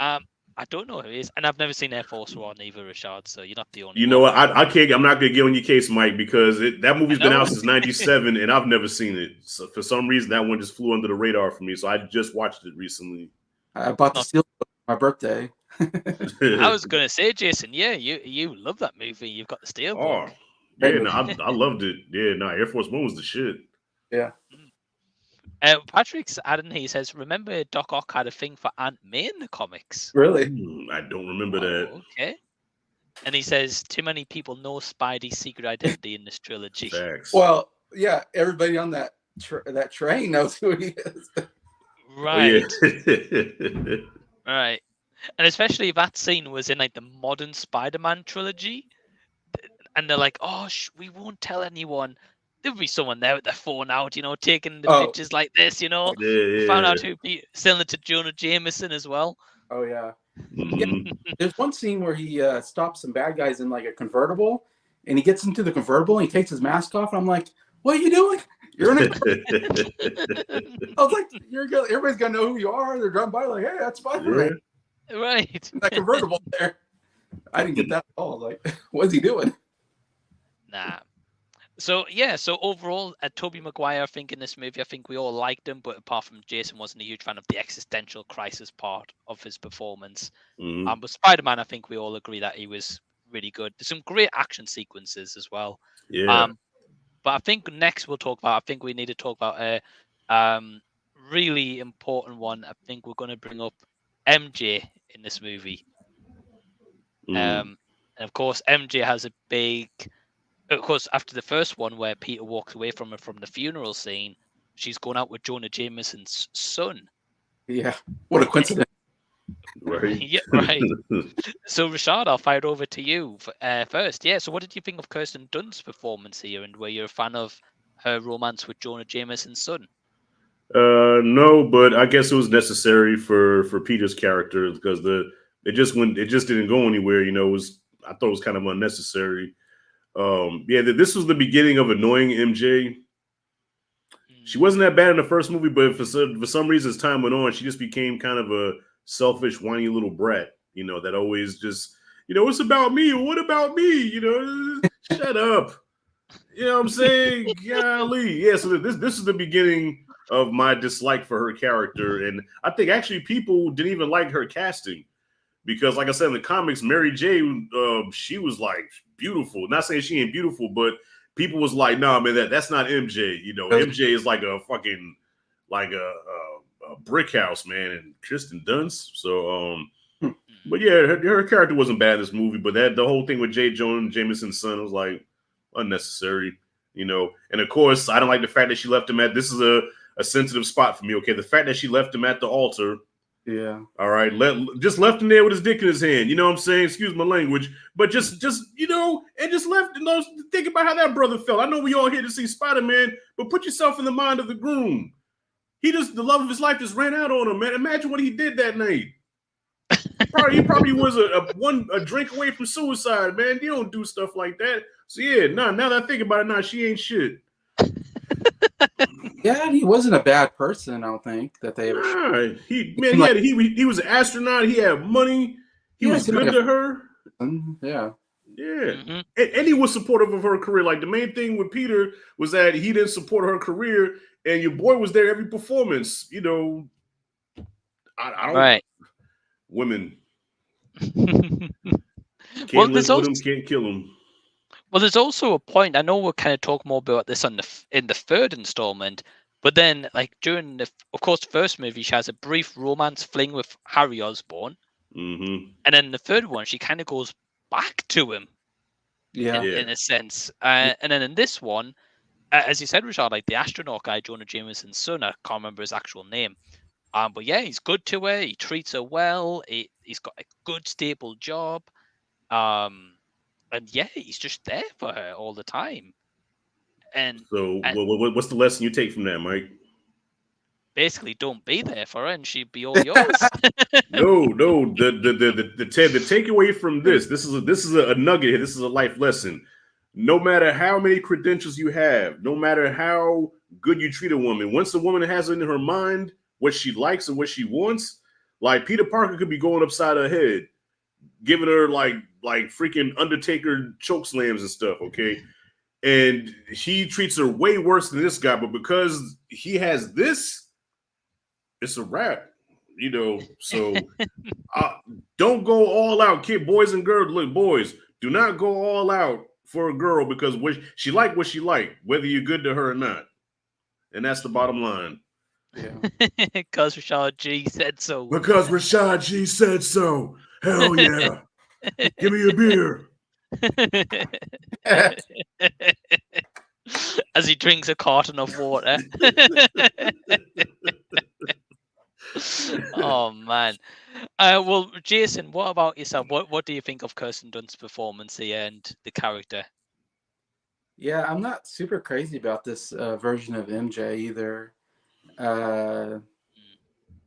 I don't know who he is, and I've never seen Air Force One either, Rashad. So you're not the only. You know what? I can't. I'm not gonna get on your case, Mike, because that movie's been out since '97, and I've never seen it. So for some reason, that one just flew under the radar for me. So I just watched it recently. I bought the Steel for my birthday. I was gonna say, Jason, yeah, you love that movie. You've got the Steelbook. Oh, yeah, no, I loved it. Yeah, no, Air Force One was the shit. Yeah. Patrick's adding, he says, remember Doc Ock had a thing for Aunt May in the comics? Really? I don't remember that. Okay. And he says, too many people know Spidey's secret identity in this trilogy. Facts. Well, yeah, everybody on that train knows who he is. Right. Oh, yeah. Right. And especially if that scene was in like the modern Spider-Man trilogy, and they're like, oh, we won't tell anyone. There'll be someone there with their phone out, taking the pictures like this, Yeah. Found out who selling it to Jonah Jameson as well. Oh, yeah. There's one scene where he stops some bad guys in like a convertible, and he gets into the convertible and he takes his mask off. And I'm like, what are you doing? You're in I was like, everybody's gonna know who you are. They're driving by like, hey, that's Spider-Man. Yeah. Right. That convertible there. I didn't get that at all. Like, what's he doing? Nah. So overall, Tobey Maguire, I think in this movie, I think we all liked him, but apart from Jason, wasn't a huge fan of the existential crisis part of his performance. But Spider-Man, I think we all agree that he was really good. There's some great action sequences as well. Yeah. But I think next I think we need to talk about a really important one. I think we're going to bring up MJ in this movie. And of course, MJ has a big. Of course, after the first one where Peter walks away from her from the funeral scene, she's going out with Jonah Jameson's son. Yeah, what a coincidence. Right. Yeah, right. So, Rashad, I'll fire it over to you first. Yeah, so what did you think of Kirsten Dunst's performance here, and were you a fan of her romance with Jonah Jameson's son? No, but I guess it was necessary for Peter's character because it just didn't go anywhere. I thought it was kind of unnecessary. This was the beginning of annoying MJ. She wasn't that bad in the first movie, but for some reason, as time went on, she just became kind of a selfish, whiny little brat. That always just, it's about me. What about me? Shut up. You know what I'm saying? Golly. Yeah, so this is the beginning of my dislike for her character. And I think actually people didn't even like her casting. Because, like I said in the comics, Mary J, she was like beautiful. Not saying she ain't beautiful, but people was like, "Nah, man, that's not MJ." MJ is like a fucking a brick house, man. And Kirsten Dunst. So, but yeah, her character wasn't bad in this movie. But the whole thing with J. Jonah Jameson's son was like unnecessary, And of course, I don't like the fact that she left him at. This is a sensitive spot for me. Okay, the fact that she left him at the altar. Yeah. All right, just left him there with his dick in his hand. You know what I'm saying? Excuse my language, but just you know, and just left. You know, think about how that brother felt. I know we all here to see Spider-Man, but put yourself in the mind of the groom. The love of his life just ran out on him, man. Imagine what he did that night. He probably was a drink away from suicide, man. You don't do stuff like that. So yeah, now that I think about it, she ain't shit. Yeah, he wasn't a bad person. I don't think that they ever. He was an astronaut. He had money. He was good to her. Yeah. Mm-hmm. And he was supportive of her career. Like the main thing with Peter was that he didn't support her career, and your boy was there every performance. You know, I don't. Right. Women. Well, there's also, can't kill him. Well, there's also a point. I know we'll kind of talk more about this in the third installment, but then like during the first movie, she has a brief romance fling with Harry Osborn, mm-hmm. and then the third one, she kind of goes back to him. In a sense, and then in this one, as you said, Rashad, like the astronaut guy, Jonah Jameson's son, I can't remember his actual name. But yeah, he's good to her. He treats her well. He's got a good, stable job. And yeah, he's just there for her all the time. So what's the lesson you take from that, Mike? Basically, don't be there for her, and she'd be all yours. No. The takeaway from this is a nugget here. This is a life lesson. No matter how many credentials you have, no matter how good you treat a woman, once a woman has in her mind what she likes and what she wants, like Peter Parker could be going upside her head, giving her like freaking Undertaker choke slams and stuff, okay? And he treats her way worse than this guy, but because he has this, it's a wrap, you know. So don't go all out, kid, boys and girls. Look, boys, do not go all out for a girl because she like what she like, whether you're good to her or not. And that's the bottom line. Yeah. Because Rashad G said so. Because Rashad G said so. Hell yeah. Give me a beer. As he drinks a carton of water. Oh man. Well, Jason, what about yourself? What do you think of Kirsten Dunst's performance here and the character? Yeah, I'm not super crazy about this version of MJ either. I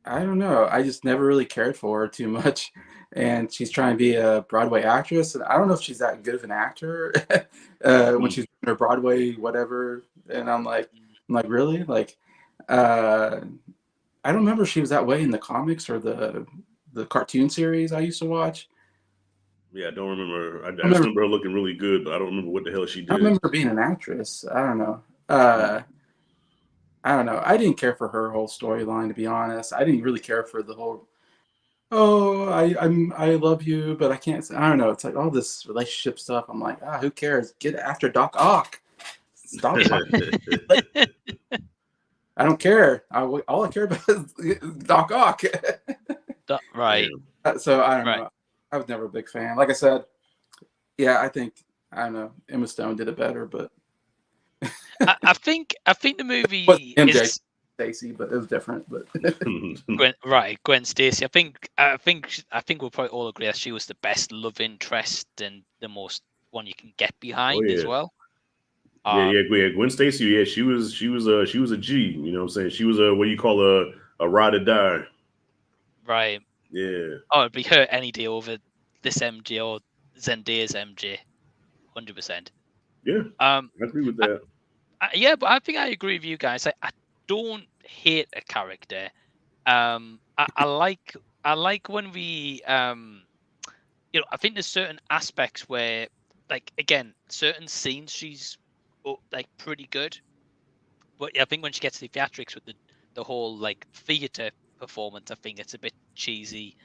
don't know. I just never really cared for her too much. And she's trying to be a Broadway actress. And I don't know if she's that good of an actor when she's in her Broadway, whatever. And I'm like, really? Like, I don't remember if she was that way in the comics or the cartoon series I used to watch. Yeah, I don't remember. I just remember her looking really good, but I don't remember what the hell she did. I remember being an actress. I don't know. I don't know. I didn't care for her whole storyline, to be honest. I didn't really care for the whole, I love you, but I can't. I don't know. It's like all this relationship stuff. I'm like, who cares? Get after Doc Ock. Stop. I don't care. All I care about is Doc Ock. Right. So I don't know. I was never a big fan. Like I said, yeah, I don't know. Emma Stone did it better, but I think the movie is Stacy, but it was different. But Gwen Stacy. I think we'll probably all agree that she was the best love interest and the most one you can get behind as well. Yeah. Gwen Stacy. Yeah, she was a G. You know what I'm saying? She was what you call a ride or die. Right. Yeah. Oh, it'd be her any day over this MJ or Zendaya's MJ. 100%. Yeah. I agree with that. Yeah, but I think I agree with you guys. I don't hate a character. I like when we I think there's certain aspects where, like, again, certain scenes she's like pretty good, but I think when she gets to the theatrics with the whole like theater performance, I think it's a bit cheesy.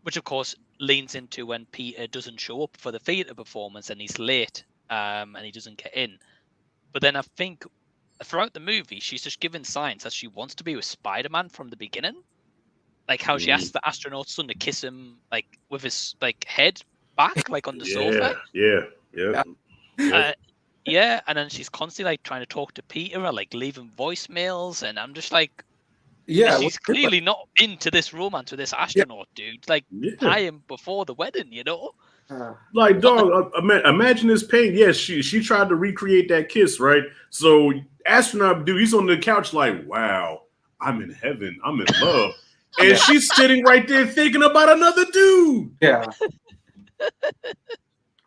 Which of course leans into when Peter doesn't show up for the theater performance and he's late, and he doesn't get in. But then I think throughout the movie, she's just given signs that she wants to be with Spider-Man from the beginning. Like how she asked the astronaut's son to kiss him, like with his like head back, like on the sofa. Yeah. Yeah, and then she's constantly like trying to talk to Peter or like leaving voicemails, and I'm just like, Yeah, she's clearly not into this romance with this astronaut dude. Like, tie him before the wedding, you know? Like, dog, imagine this pain. Yes, she tried to recreate that kiss, right? So, astronaut dude, he's on the couch like, wow, I'm in heaven. I'm in love. And she's sitting right there thinking about another dude. Yeah.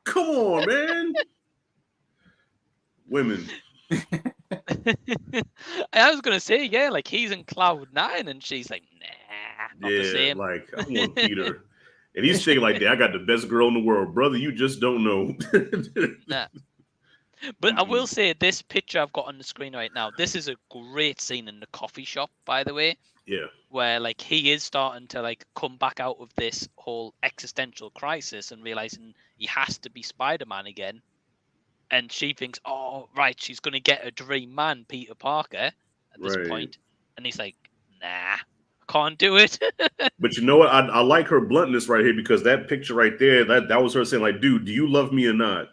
Come on, man. Women. I was going to say, yeah, like, he's in Cloud 9, and she's like, nah, not the same. Like, I want Peter. And he's thinking like that. I got the best girl in the world, brother. You just don't know. Nah. But I will say, this picture I've got on the screen right now, this is a great scene in the coffee shop, by the way. Yeah. Where like he is starting to like come back out of this whole existential crisis and realizing he has to be Spider-Man again. And she thinks, oh, right, she's going to get a dream man, Peter Parker, at this point. And he's like, nah, I can't do it. But you know what? I like her bluntness right here, because that picture right there, that was her saying, like, dude, do you love me or not?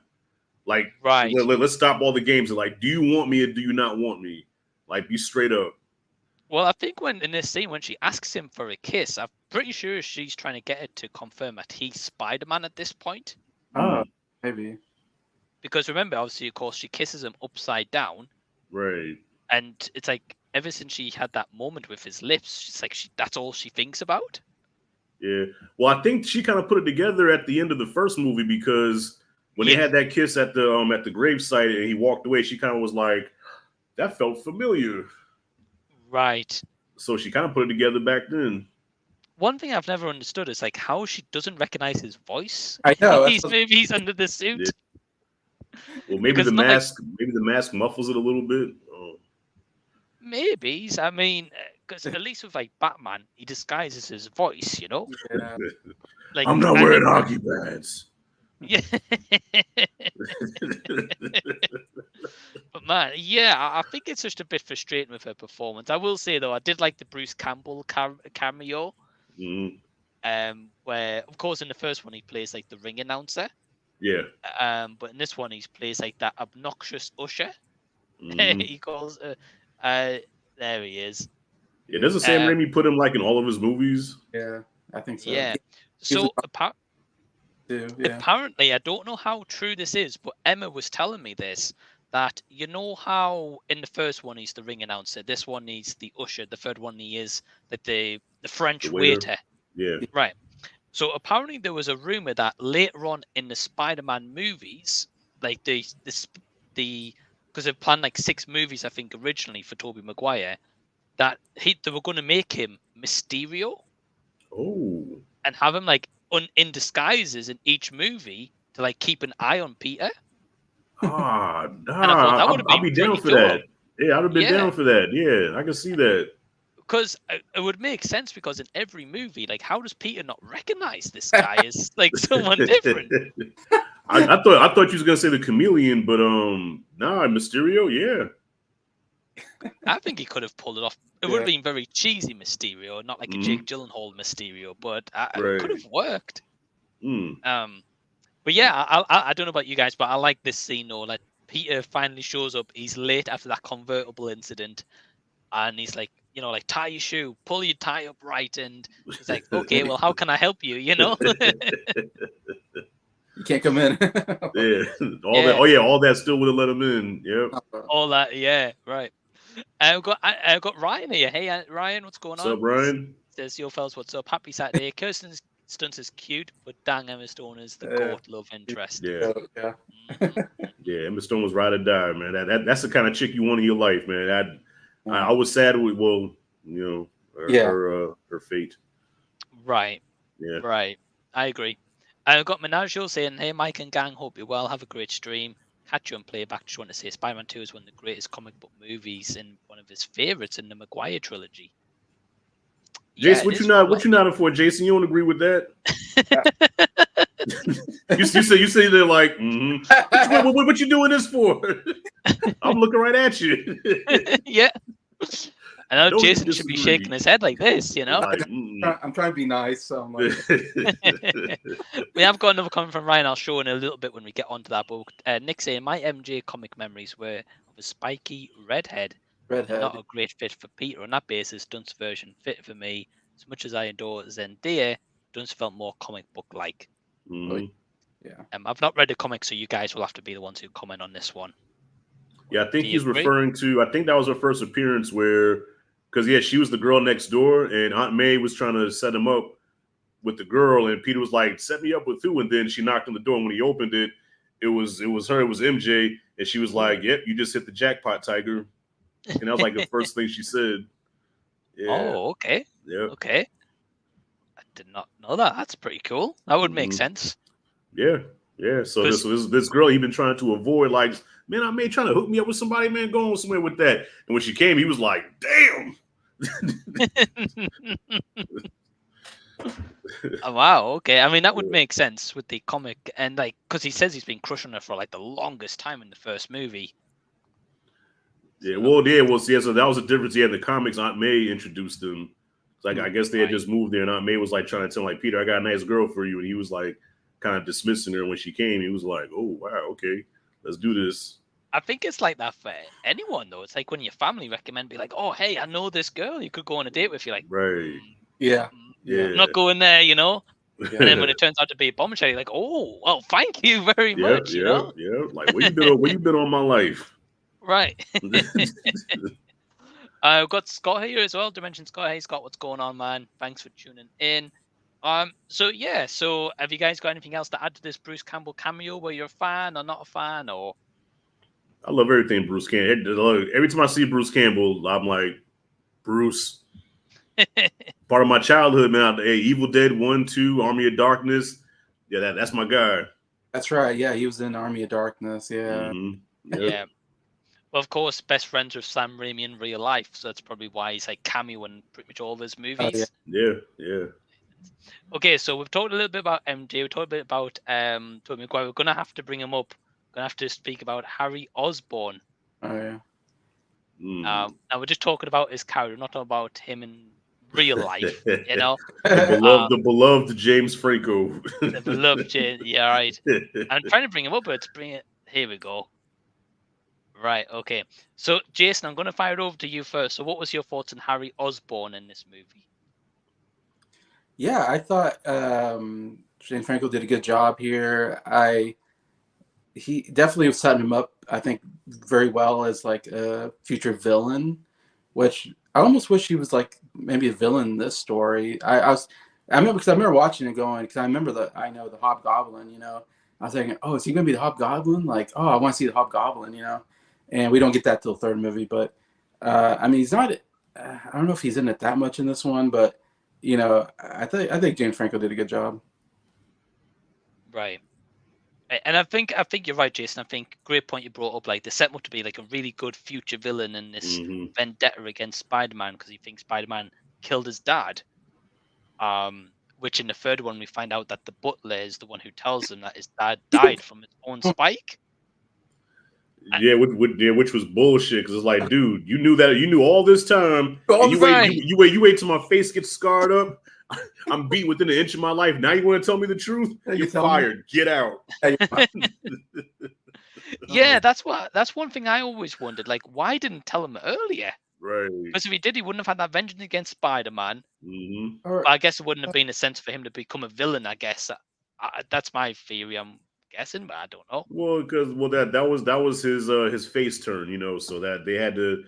Like, right. Let's stop all the games. Like, do you want me or do you not want me? Like, be straight up. Well, I think when in this scene, when she asks him for a kiss, I'm pretty sure she's trying to get it to confirm that he's Spider-Man at this point. Oh, maybe. Because remember, obviously, of course, she kisses him upside down. Right. And it's like, ever since she had that moment with his lips, she's like, that's all she thinks about. Yeah. Well, I think she kind of put it together at the end of the first movie, because when they had that kiss at the gravesite and he walked away, she kind of was like, that felt familiar. Right. So she kind of put it together back then. One thing I've never understood is like how she doesn't recognize his voice. I know. These movies under the suit. Yeah. Well, maybe the mask muffles it a little bit. Maybe. I mean, because at least with like Batman, he disguises his voice, you know? Yeah. Like, I'm not wearing hockey pads. Yeah. But man, yeah, I think it's just a bit frustrating with her performance. I will say though, I did like the Bruce Campbell cameo. Where of course in the first one he plays like the ring announcer. Yeah. But in this one he plays like that obnoxious usher. He calls there he is. Yeah, doesn't Sam Raimi put him like in all of his movies? Yeah, I think so. Yeah. So apparently, I don't know how true this is, but Emma was telling me this, that you know how in the first one he's the ring announcer, this one he's the usher, the third one he is like the French waiter. Yeah. Right. So apparently there was a rumor that later on in the Spider-Man movies, like because they've planned like 6 movies, I think, originally for Tobey Maguire, that they were going to make him Mysterio. Oh. And have him like in disguises in each movie to like keep an eye on Peter. I'll be down for that. Yeah, I'd have been down for that. Yeah, I can see that. Because it would make sense, because in every movie, like, how does Peter not recognize this guy as like someone different? I thought you was gonna say the chameleon, but Mysterio, yeah. I think he could have pulled it off. It would have been very cheesy Mysterio, not like a Jake Gyllenhaal Mysterio, but it could have worked. But yeah, I don't know about you guys, but I like this scene though. Like Peter finally shows up. He's late after that convertible incident, and he's like, you know, like, tie your shoe, pull your tie up right, and he's like, okay, well, how can I help you? You know. You can't come in. All that still would have let him in. Yep. All that, yeah, right. I've got Ryan here. Hey, Ryan, what's going on? What's up, Ryan? Says, yo, fellas, what's up? Happy Saturday. Kirsten Dunst is cute, but dang, Emma Stone is the GOAT love interest. Yeah. Yeah, Emma Stone was ride or die, man. That's the kind of chick you want in your life, man. I was sad with, her fate. Right. Yeah. Right. I agree. I've got Menaggio saying, hey, Mike and gang, hope you're well. Have a great stream. Catch you on playback. Just want to say Spider-Man 2 is one of the greatest comic book movies and one of his favorites in the Maguire trilogy. Jason, what you not for, Jason? You don't agree with that? you say they're like, what you doing this for? I'm looking right at you. Yeah. I know Don't Jason should be shaking his head like this, you know. Like, I'm trying to be nice, so I'm like, We have got another comment from Ryan. I'll show in a little bit when we get onto that. But Nick saying my MJ comic memories were of a spiky redhead. redhead. Not a great fit for Peter. On that basis, Dunst's version fit for me. As much as I adore Zendaya, Dunst felt more comic book like. Mhm. Yeah. I've not read the comic, so you guys will have to be the ones who comment on this one. Yeah, I think Do you he's agree? referring to. I think that was her first appearance where, because she was the girl next door, and Aunt May was trying to set him up with the girl, and Peter was like, "Set me up with who?" And then she knocked on the door, and when he opened it, it was her. It was MJ, and she was like, "Yep, you just hit the jackpot, Tiger." And that was like the first thing she said. Yeah. Oh, okay. Yep. Okay. I did not know that. That's pretty cool. That would make Mhm. sense. Yeah. Yeah. So this girl he been trying to avoid, like, man, I may trying to hook me up with somebody, man, going somewhere with that. And when she came, he was like, damn. Oh, wow. Okay. I mean, that would make sense with the comic, and like, because he says he's been crushing her for like the longest time in the first movie. Yeah. Well, so that was the difference. Yeah, in the comics, Aunt May introduced him. It's like, I guess they had just moved there, and Aunt May was like trying to tell him, like, Peter, I got a nice girl for you. And he was like kind of dismissing her. When she came, he was like, oh, wow, okay, let's do this. I think it's like that for anyone, though. It's like when your family recommend, be like, oh, hey, I know this girl you could go on a date with. You're like, right. Yeah. I'm not going there, you know? And then when it turns out to be a bombshell, you're like, oh, well, thank you very much, you know? Yeah. Like, where you been on my life? Right. I've got Scott here as well. Dimension Scott. Hey, Scott, what's going on, man? Thanks for tuning in. So have you guys got anything else to add to this Bruce Campbell cameo? Were you a fan or not a fan, or? I love everything Bruce Campbell. Every time I see Bruce Campbell, I'm like, Bruce. Part of my childhood, man. Hey, Evil Dead 1, 2, Army of Darkness. Yeah, that's my guy. That's right. Yeah, he was in Army of Darkness. Yeah. Mm-hmm. Yeah. Well, of course, best friends with Sam Raimi in real life, so that's probably why he's like cameo in pretty much all of his movies. Yeah. Okay, so we've talked a little bit about MJ. We talked a bit about Tobey Maguire. We're gonna have to bring him up. We're gonna have to speak about Harry Osborn. Oh yeah. Now we're just talking about his character, not about him in real life. You know, the beloved James Franco. the beloved James. Yeah, right. I'm trying to bring him up, but to bring it. Here we go. Right. Okay. So, Jason, I'm going to fire it over to you first. So, what was your thoughts on Harry Osborn in this movie? Yeah, I thought James Franco did a good job here. He definitely was setting him up, I think, very well as like a future villain, which I almost wish he was like maybe a villain in this story. I remember watching it going, because I remember the Hobgoblin, you know. I was thinking, oh, is he going to be the Hobgoblin? Like, oh, I want to see the Hobgoblin, you know. And we don't get that till the third movie, but I mean, he's not. I don't know if he's in it that much in this one, but you know, I think James Franco did a good job. Right. And I think you're right, Jason. I think great point you brought up. Like, they set him up to be like a really good future villain in this vendetta against Spider-Man, because he thinks Spider-Man killed his dad. Which in the third one we find out that the butler is the one who tells him that his dad died from his own spike. Yeah, which was bullshit, because it's like, dude, you knew all this time. And you wait till my face gets scarred up. I'm beat within an inch of my life. Now you want to tell me the truth? You're fired. Get out. Yeah, that's one thing I always wondered. Like, why didn't tell him earlier? Right. Because if he did, he wouldn't have had that vengeance against Spider-Man. Mm-hmm. I guess it wouldn't have been a sense for him to become a villain. I guess that's my theory. I'm guessing, but I don't know. Well, because that was his face turn, you know, so that they had to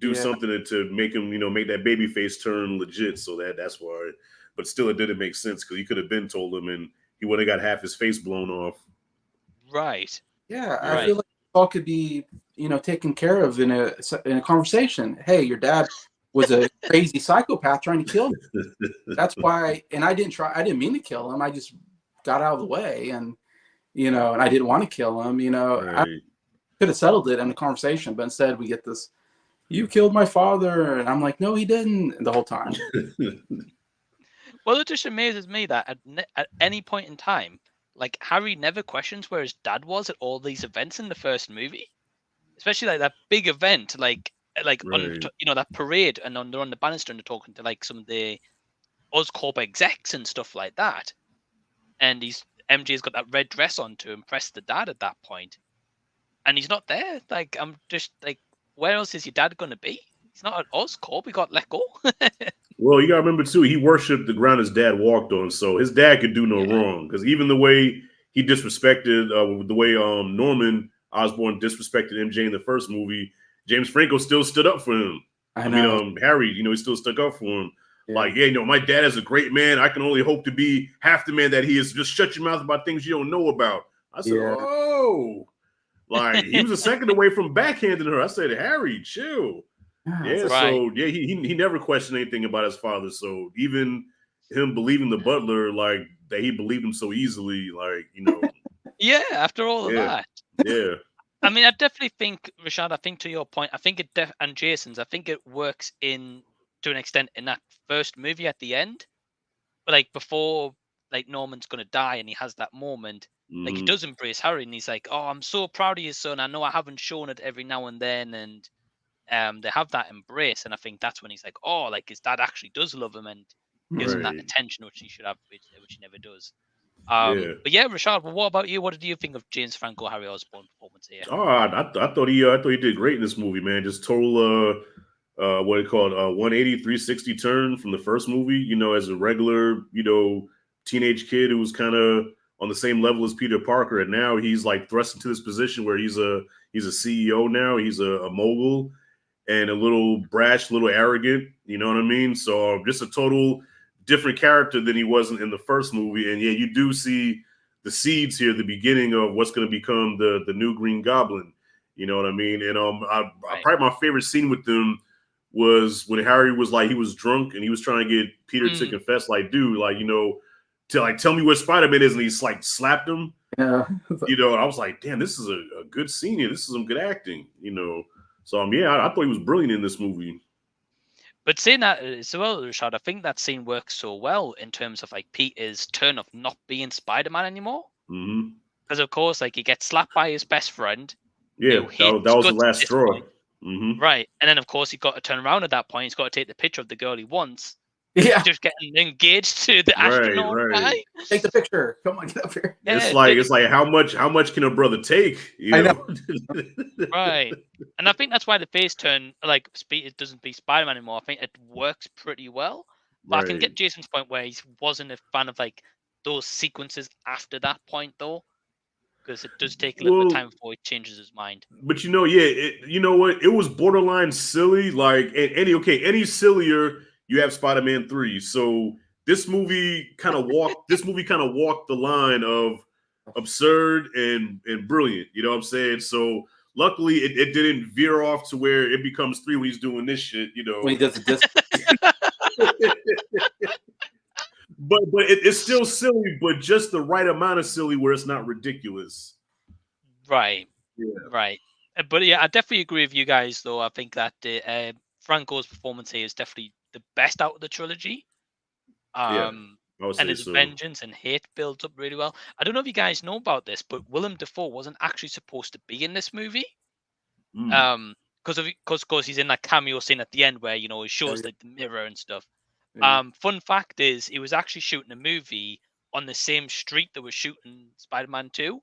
do something to make him, you know, make that baby face turn legit. So that's why. But still, it didn't make sense, because he could have been told him, and he would have got half his face blown off. Right. Yeah, I feel like all could be, you know, taken care of in a conversation. Hey, your dad was a crazy psychopath trying to kill me. That's why, and I didn't mean to kill him. I just got out of the way, and you know, and I didn't want to kill him. You know, I could have settled it in a conversation, but instead we get this, you killed my father, and I'm like, no, he didn't, the whole time. Well, it just amazes me that at any point in time, like, Harry never questions where his dad was at all these events in the first movie, especially like that big event. Like, like on Right. that parade, and they're on the banister and they're talking to like some of the Oscorp execs and stuff like that. And MJ's got that red dress on to impress the dad at that point, and he's not there. Like, I'm just like, where else is your dad going to be? He's not at Oscorp. He got let go. Well, you gotta remember too, he worshipped the ground his dad walked on, so his dad could do no wrong. Because even the way he disrespected, the way Norman Osborn disrespected MJ in the first movie, James Franco still stood up for him. I know. mean, Harry, he still stuck up for him. Yeah. Like, my dad is a great man. I can only hope to be half the man that he is. Just shut your mouth about things you don't know about. I said, oh, like he was a second away from backhanding her. I said, Harry, chill. Yeah, right. so yeah, he never questioned anything about his father. So even him believing the butler, like that he believed him so easily, like, Yeah, after all of that. Yeah. I mean, I definitely think, Rashad, I think to your point, I think and Jason's, I think it works to an extent in that first movie at the end. But like before, like Norman's gonna die and he has that moment, like he does embrace Harry and he's like, oh, I'm so proud of you, son. I know I haven't shown it every now and then, and they have that embrace, and I think that's when he's like, oh, like his dad actually does love him and gives him that attention, which he should have, which he never does. But yeah, Rashad, well, what about you? What did you think of James Franco, Harry Osborn performance here? Oh, I thought he did great in this movie, man. Just total what it called 180, 360 turn from the first movie. As a regular, teenage kid who was kind of on the same level as Peter Parker, and now he's like thrust into this position where he's a CEO now. He's a mogul and a little brash, a little arrogant. You know what I mean? So just a total different character than he was in the first movie. And yeah, you do see the seeds here, the beginning of what's going to become the new Green Goblin. You know what I mean? And probably my favorite scene with them was when Harry was like, he was drunk and he was trying to get Peter to confess, like, dude, like, tell me where Spider-Man is, and he's like slapped him. Yeah. I was like, damn, this is a good scene here. This is some good acting, So I thought he was brilliant in this movie. But saying that as well, Rashad, I think that scene works so well in terms of like Peter's turn of not being Spider-Man anymore. Because of course, like he gets slapped by his best friend. Yeah, that was the last straw. Right, and then of course he got to turn around at that point. He's got to take the picture of the girl he wants. Yeah, just getting engaged to the astronaut guy. Take the picture. Come on, get up here. Yeah, it's like how much can a brother take? I know. Right, and I think that's why the face turn, like, it doesn't be Spider-Man anymore. I think it works pretty well. But I can get Jason's point where he wasn't a fan of like those sequences after that point, though, because it does take a little bit of time before he changes his mind. But you know what? It was borderline silly. Like any sillier. You have Spider-Man 3. So this movie kind of walked the line of absurd and brilliant. You know what I'm saying? So luckily it didn't veer off to where it becomes 3 when he's doing this shit, When he does the But it's still silly, but just the right amount of silly where it's not ridiculous. Right. Yeah. Right. But yeah, I definitely agree with you guys, though. I think that Franco's performance here is definitely the best out of the trilogy. And his vengeance and hate builds up really well. I don't know if you guys know about this, but Willem Dafoe wasn't actually supposed to be in this movie. Because he's in that cameo scene at the end where, he shows like the mirror and stuff. Fun fact is he was actually shooting a movie on the same street that was shooting Spider-Man 2.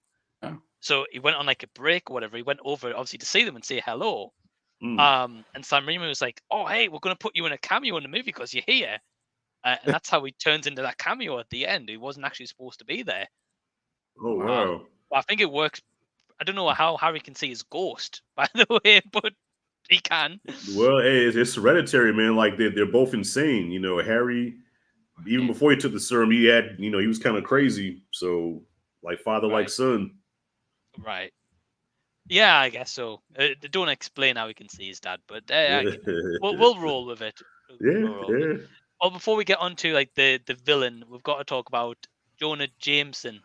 So he went on like a break or whatever. He went over obviously to see them and say hello. And Sam Raimi was like, "Oh, hey, we're going to put you in a cameo in the movie because you're here." And that's how he turns into that cameo at the end. He wasn't actually supposed to be there. Oh, wow. But I think it works. I don't know how Harry can see his ghost, by the way, but he can. Well, hey, it's hereditary, man. Like they're both insane. Harry, even before he took the serum, he had, he was kind of crazy. So like father, like son. Right. Yeah, I guess so. They don't explain how he can see his dad, but we'll roll with it. Well, before we get on to like the villain, we've got to talk about Jonah Jameson,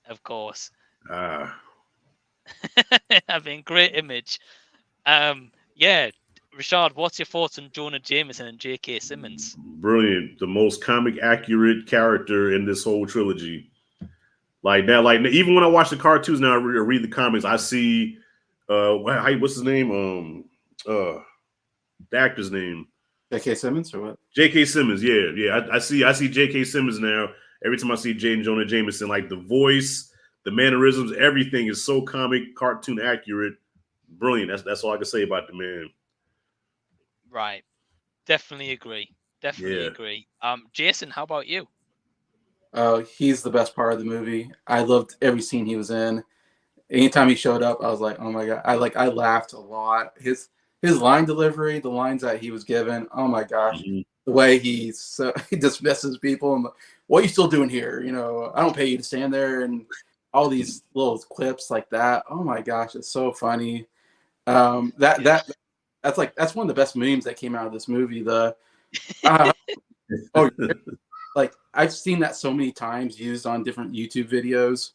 of course. Having great image. Yeah, Rashad, what's your thoughts on Jonah Jameson and J.K. Simmons? Brilliant. The most comic accurate character in this whole trilogy. Like now, even when I watch the cartoons now, I read the comics, I see what's his name? the actor's name? J.K. Simmons or what? J.K. Simmons, yeah. I see J.K. Simmons now. Every time I see Jonah Jameson, like the voice, the mannerisms, everything is so comic, cartoon accurate, brilliant. That's all I can say about the man. Right. Definitely agree. Definitely agree. Jason, how about you? He's the best part of the movie. I loved every scene he was in. Anytime he showed up, I was like, oh my God. I laughed a lot. His line delivery, the lines that he was given, oh my gosh. Mm-hmm. The way he dismisses people and what are you still doing here? You know, I don't pay you to stand there, and all these little clips like that. Oh my gosh, it's so funny. That's one of the best memes that came out of this movie. Like I've seen that so many times used on different YouTube videos.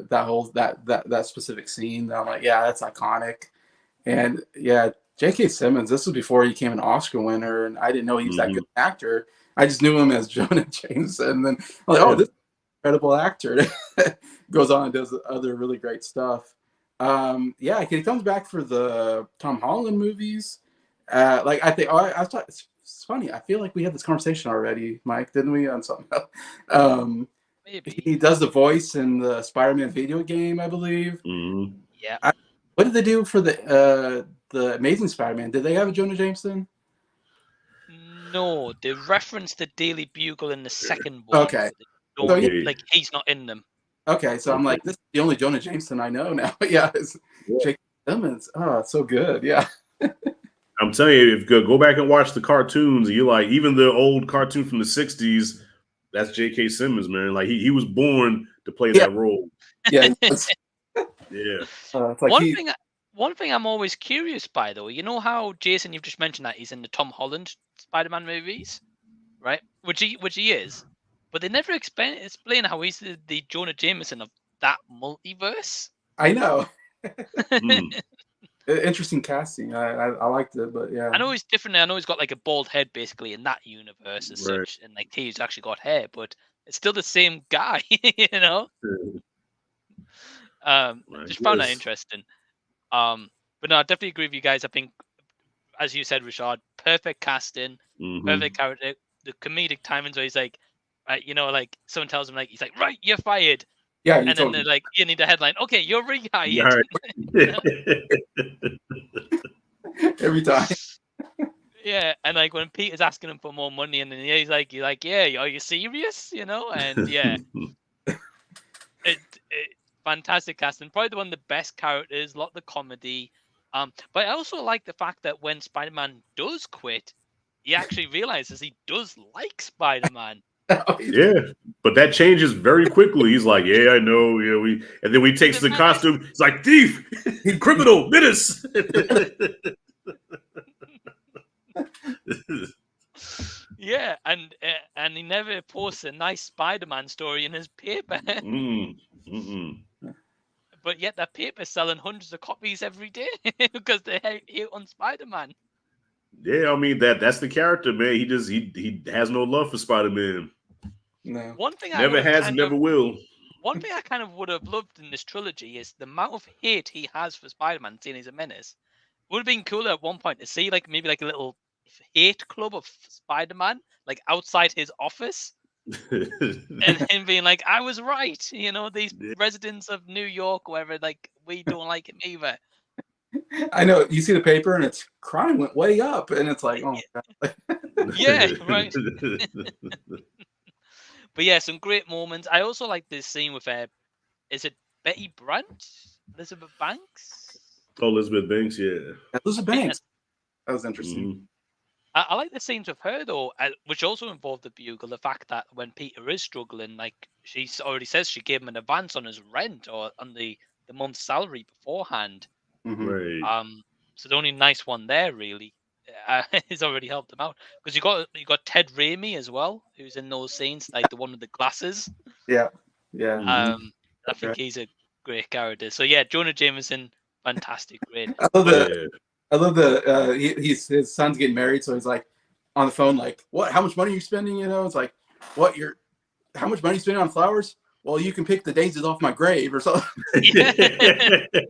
That specific scene. That I'm like, yeah, that's iconic. And yeah, J.K. Simmons. This was before he became an Oscar winner, and I didn't know he was that good an actor. I just knew him as Jonah Jameson. And then I'm like, oh, this is an incredible actor. Goes on and does other really great stuff. Yeah, he comes back for the Tom Holland movies. I think I thought it's funny. I feel like we had this conversation already, Mike, didn't we, on something else? Maybe. He does the voice in the Spider-Man video game, I believe. Mm-hmm. Yeah. What did they do for the Amazing Spider-Man? Did they have a Jonah Jameson? No, they referenced the Daily Bugle in the second one. Okay. Like he's not in them. Okay, so I'm like, this is the only Jonah Jameson I know now. Yeah, it's J.K. Simmons. Oh, it's so good. Yeah. I'm telling you, if you go back and watch the cartoons, you like even the old cartoon from the '60s. That's J.K. Simmons, man. Like he was born to play that role. Yeah. Yeah. One thing I'm always curious by, though, you know how Jason, you've just mentioned that he's in the Tom Holland Spider-Man movies, right? Which he is, but they never explain how he's the Jonah Jameson of that multiverse. I know. Interesting casting. I liked it, but yeah. I know he's different. I know he's got like a bald head basically in that universe as such, and like he's actually got hair, but it's still the same guy, you know. Just found that interesting. But no, I definitely agree with you guys. I think, as you said, Rashad, perfect casting, perfect character, the comedic timings where he's like, you know, like someone tells him like he's like, right, you're fired. Yeah, and then they're like, you need a headline. Okay, you're rehired. Every time. Yeah, and like when Peter's asking him for more money, and then he's like, yeah, are you serious? You know, and yeah, it fantastic casting. Probably one of the best characters. A lot of the comedy. But I also like the fact that when Spider-Man does quit, he actually realizes he does like Spider-Man. Yeah, but that changes very quickly. He's like, "Yeah, I know." Yeah, and then he takes the costume. He's like, "Thief, criminal, menace." Yeah, and he never posts a nice Spider-Man story in his paper. But yet that paper's selling hundreds of copies every day because they hate on Spider-Man. Yeah, I mean that's the character, man. He has no love for Spider-Man. No. One thing never has and never will. One thing I kind of would have loved in this trilogy is the amount of hate he has for Spider-Man, seeing he's a menace. Would have been cooler at one point to see maybe a little hate club of Spider-Man, like outside his office. And him being like, I was right, you know, these residents of New York, wherever, like, we don't like him either. I know, you see the paper and it's crime went way up, and it's like, oh my God. Yeah, right. But yeah, some great moments. I also like this scene with is it Betty Brant? Elizabeth Banks? Oh, Elizabeth Banks, yeah. Elizabeth Banks. That was interesting. I like the scenes with her though, which also involved the Bugle. The fact that when Peter is struggling, like she already says, she gave him an advance on his rent or on the month's salary beforehand. Right. So the only nice one there really has already helped him out, because you got Ted Raimi as well, who's in those scenes, like the one with the glasses. Yeah. I think he's a great character. So yeah, Jonah Jameson, fantastic, great. I love the his son's getting married, so he's like on the phone, like, what? How much money are you spending? You know, it's like, how much money are you spending on flowers? Well, you can pick the daisies off my grave or something. Yeah.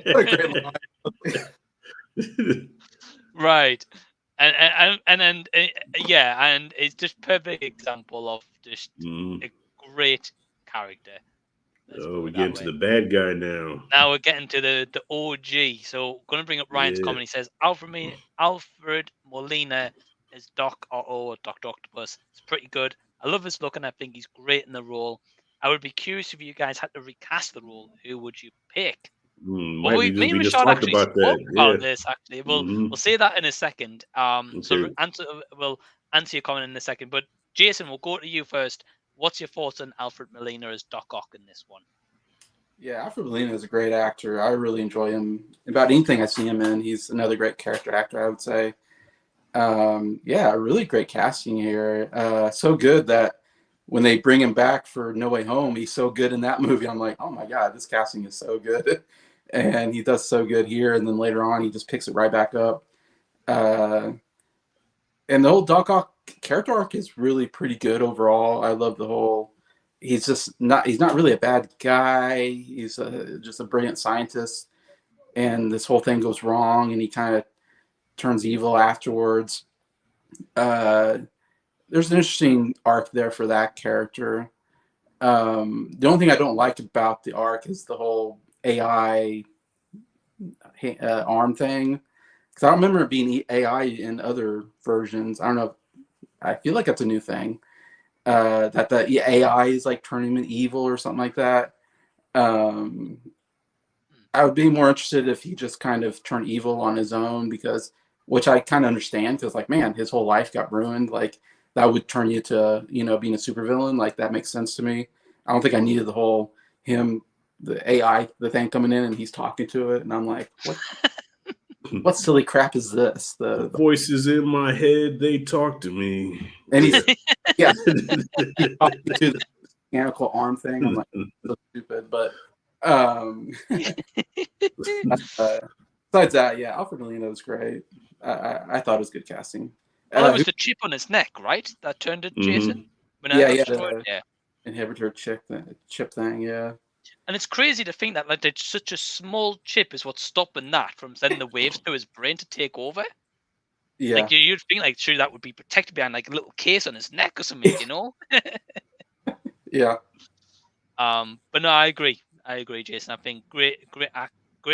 What a great line. Right. And yeah, and it's just perfect example of just Mhm. a great character. Let's Oh, put we it get that into way. the bad guy now. Now we're getting to the OG. So going to bring up Ryan's Yeah. comment. He says Alfred Molina as Doc or Doctor Octopus. It's pretty good. I love his look and I think he's great in the role. I would be curious if you guys had to recast the role. Who would you pick? Well, Might be me and we just Rashad talked actually about spoke that. about Yeah. this. Actually, Mhm. we'll say that in a second. So Okay. we'll answer your comment in a second. But Jason, we'll go to you first. What's your thoughts on Alfred Molina as Doc Ock in this one? Yeah, Alfred Molina is a great actor. I really enjoy him. About anything I see him in, he's another great character actor, I would say. Yeah, really great casting here. So good that when they bring him back for No Way Home, he's so good in that movie. I'm like, oh my God, this casting is so good. And he does so good here. And then later on, he just picks it right back up. Uh, and the whole Doc Ock character arc is really pretty good overall. I love the whole. He's not really a bad guy. He's just a brilliant scientist. And this whole thing goes wrong, and he kind of turns evil afterwards. There's an interesting arc there for that character. The only thing I don't like about the arc is the whole AI arm thing. Because I don't remember it being AI in other versions. I don't know. I feel like it's a new thing. That the AI is like turning him evil or something like that. Um, I would be more interested if he just kind of turned evil on his own, because, which I kind of understand, because like, man, his whole life got ruined. Like that would turn you to, being a supervillain. Like that makes sense to me. I don't think I needed the whole the AI, the thing coming in and he's talking to it, and I'm like, what silly crap is this? The voices in my head, they talk to me. And he's yeah, talking to the mechanical arm thing. I'm like, so stupid, but besides that, yeah, Alfred Molina was great. I thought it was good casting. Well, it was the chip on his neck, right? That turned it, Jason. When Yeah, I yeah, destroyed, yeah. Inhibitor chip thing, yeah. And it's crazy to think that like such a small chip is what's stopping that from sending the waves to his brain to take over. Yeah. Like you'd think like sure that would be protected behind like a little case on his neck or something, you know? Yeah. But no, I agree, Jason. I think great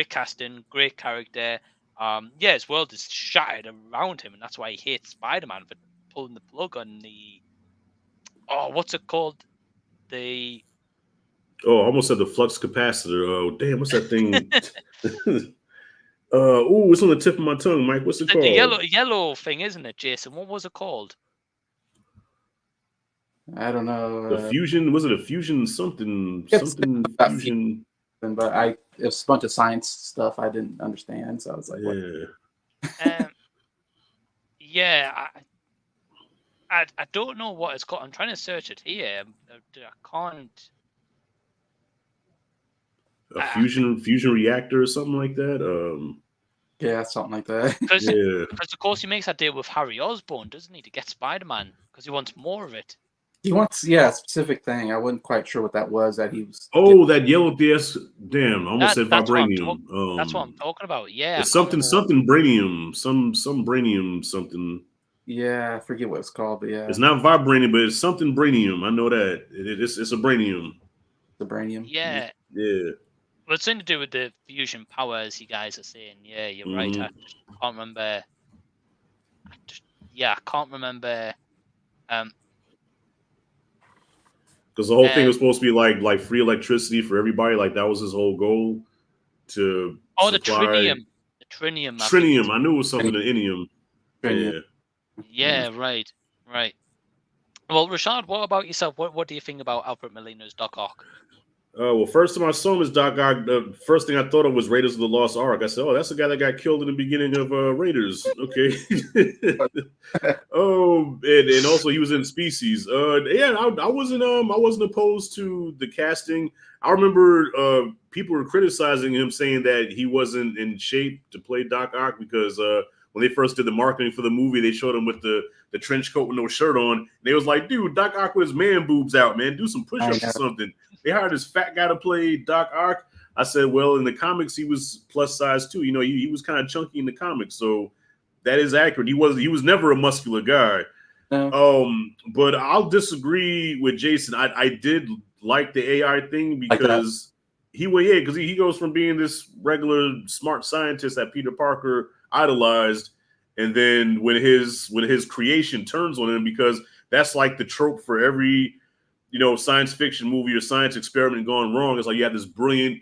casting, great character. Yeah, his world is shattered around him, and that's why he hates Spider-Man for pulling the plug on the what's it called? The Oh, I almost said the flux capacitor. Oh, damn, what's that thing? It's on the tip of my tongue, Mike. What's it called? the yellow thing, isn't it, Jason? What was it called? I don't know. The fusion, was it a fusion something fusion? But it's a bunch of science stuff I didn't understand, so I was like, yeah. What? Yeah, I don't know what it's called. I'm trying to search it here. I can't. A fusion reactor or something like that. Yeah, something like that. Because yeah. of course he makes that deal with Harry Osborn, doesn't he, to get Spider-Man because he wants more of it. He wants, a specific thing. I wasn't quite sure what that was that he was. Oh, that yellow DS. Damn, I almost said vibranium. That's what I'm talking about. Yeah, it's something branium, some branium something. Yeah, I forget what it's called, but yeah, it's not vibranium, but it's something branium. I know that it's a branium. The branium. Yeah. Yeah. Well, it's something to do with the fusion power, as you guys are saying. Yeah, you're right. I just can't remember. I can't remember. Because the whole thing was supposed to be like free electricity for everybody. Like that was his whole goal to. Oh, supply... the trinium. The trinium. Trinium. I knew it was something in inium. Trinium. Yeah. Right. Well, Rashad, what about yourself? What do you think about Alfred Molina's Doc Ock? Well, first time I saw him as Doc Ock, the first thing I thought of was Raiders of the Lost Ark. I said, "Oh, that's the guy that got killed in the beginning of Raiders." Okay. And also he was in Species. I wasn't opposed to the casting. I remember people were criticizing him, saying that he wasn't in shape to play Doc Ock because when they first did the marketing for the movie, they showed him with the trench coat with no shirt on. And they was like, "Dude, Doc Ock with his man boobs out, man. Do some push-ups or something." They hired this fat guy to play Doc Ock. I said, well, in the comics, he was plus size too. He was kind of chunky in the comics. So that is accurate. He was never a muscular guy. No. But I'll disagree with Jason. I did like the AI thing because because he goes from being this regular smart scientist that Peter Parker idolized, and then when his creation turns on him, because that's like the trope for every science fiction movie or science experiment gone wrong. It's like you have this brilliant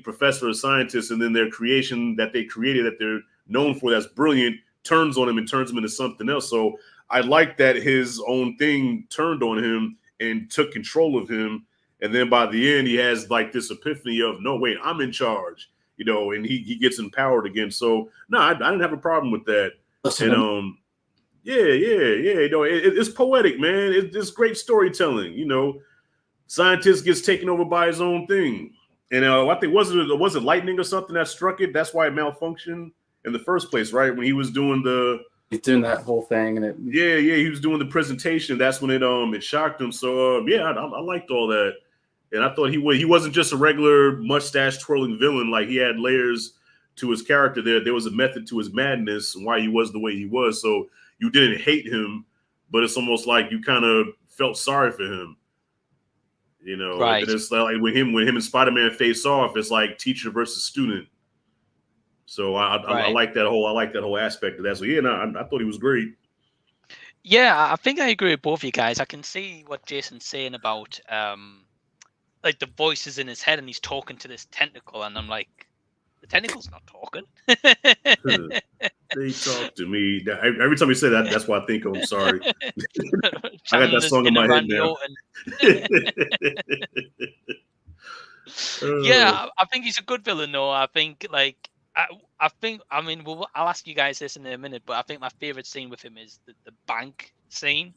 professor or scientist, and then their creation that they created that they're known for that's brilliant turns on him and turns him into something else. So I like that his own thing turned on him and took control of him. And then by the end, he has like this epiphany of, no, wait, I'm in charge, and he gets empowered again. So no, I didn't have a problem with that. And yeah. It's poetic, man. It's great storytelling. Scientist gets taken over by his own thing. And I think was it lightning or something that struck it? That's why it malfunctioned in the first place, right? When he was doing he's doing that whole thing, and he was doing the presentation. That's when it shocked him. So I liked all that, and I thought he wasn't just a regular mustache twirling villain. Like, he had layers to his character. There was a method to his madness and why he was the way he was. So you didn't hate him, but it's almost like you kind of felt sorry for him. Right. And it's like when him and Spider-Man face off, it's like teacher versus student. So I like that whole aspect of that. So I thought he was great. Yeah, I think I agree with both of you guys. I can see what Jason's saying about like the voices in his head, and he's talking to this tentacle, and I'm like, the tentacle's not talking. They talk to me. Every time you say that, that's what I think of. I'm sorry. I got that song in my head now. Yeah, I think he's a good villain, though. I think, like, I'll ask you guys this in a minute, but I think my favorite scene with him is the bank scene.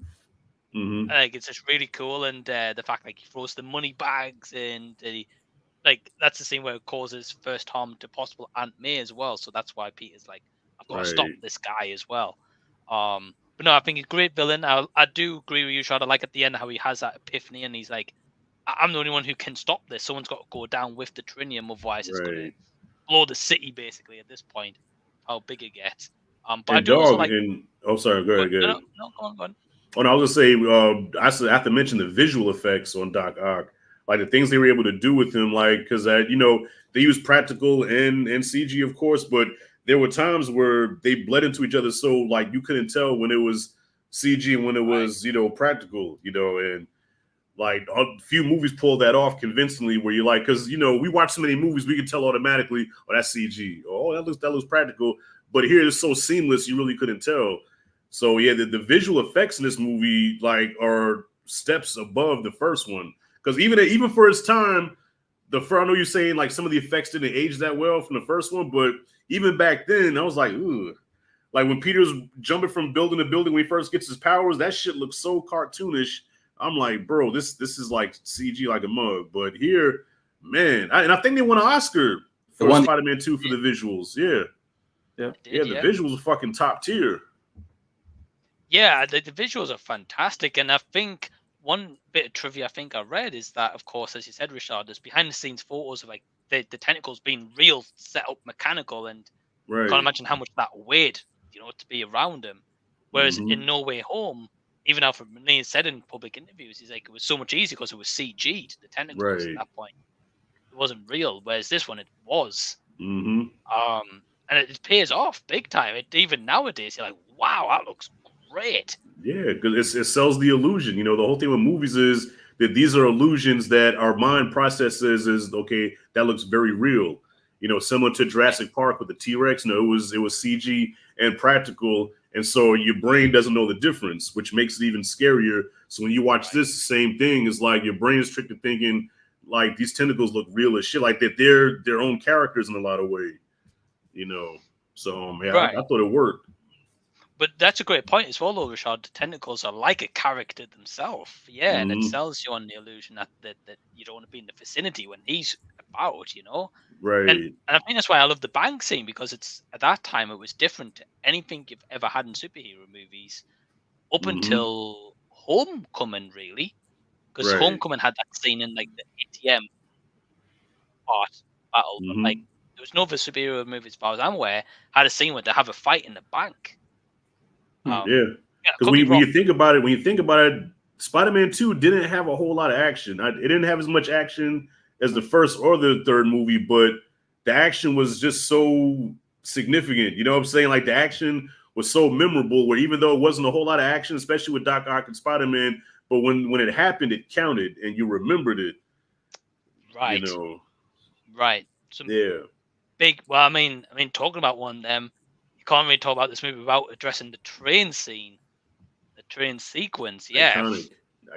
Mm-hmm. Like, it's just really cool, and the fact like he throws the money bags, and like that's the scene where it causes first harm to possible Aunt May as well. So that's why Peter's like, I've got to stop this guy as well. But no, I think he's a great villain. I do agree with you, Rashad. I like at the end how he has that epiphany, and he's like, I'm the only one who can stop this. Someone's got to go down with the trinium, otherwise it's going to blow the city, basically, at this point, how big it gets. But I do also like... sorry, go ahead. No, go on. Oh, no, I was going to say, I have to mention the visual effects on Doc Ock. Like, the things they were able to do with him, like, because, they use practical and CG, of course, but there were times where they bled into each other so, like, you couldn't tell when it was CG and when it was, practical, and... Like, a few movies pull that off convincingly, where you're like, because we watch so many movies, we can tell automatically, oh, that's CG, oh, that looks practical. But here it's so seamless, you really couldn't tell. So yeah, the visual effects in this movie are steps above the first one, because even for its time, I know you're saying like some of the effects didn't age that well from the first one, but even back then, I was like, ooh. Like when Peter's jumping from building to building when he first gets his powers, that shit looks so cartoonish. I'm like, bro, this is like CG like a mug. But here, man, I think they won an Oscar for Spider-Man 2 for the visuals. Yeah, the visuals are fucking top tier. Yeah, the visuals are fantastic. And I think one bit of trivia I think I read is that, of course, as you said, Rashad, there's behind the scenes photos of like the tentacles being real, set up mechanical, and I can't imagine how much that weighed, to be around him. Whereas in No Way Home, even Alfred Molina said in public interviews, he's like, it was so much easier because it was CG'd, the tentacles at that point. It wasn't real, whereas this one, it was. Mm-hmm. And it pays off big time. Even nowadays, you're like, wow, that looks great. Yeah, because it sells the illusion. The whole thing with movies is that these are illusions that our mind processes as, okay, that looks very real. Similar to Jurassic Park with the T-Rex. No, it was CG and practical. And so your brain doesn't know the difference, which makes it even scarier. So when you watch this, the same thing is like your brain is tricked to thinking like these tentacles look real as shit, like that they're their own characters in a lot of ways, So I thought it worked. But that's a great point as well, though, Rashad. The tentacles are like a character themselves, and it sells you on the illusion that you don't want to be in the vicinity when he's about, Right. And I think that's why I love the bank scene, because it's at that time it was different to anything you've ever had in superhero movies up until Homecoming, really, because Homecoming had that scene in like the ATM part battle, but like there was no other superhero movie, as far as I'm aware, had a scene where they have a fight in the bank. Yeah, Could because be when wrong. you think about it, Spider-Man 2 didn't have a whole lot of action. It didn't have as much action as the first or the third movie, but the action was just so significant. You know what I'm saying? Like the action was so memorable where even though it wasn't a whole lot of action, especially with Doc Ock and Spider-Man, but when it happened, it counted and you remembered it. Right. You know. Right. Some Yeah. big. Well, I mean, talking about one. You can't really talk about this movie without addressing the train scene, the train sequence. Yeah.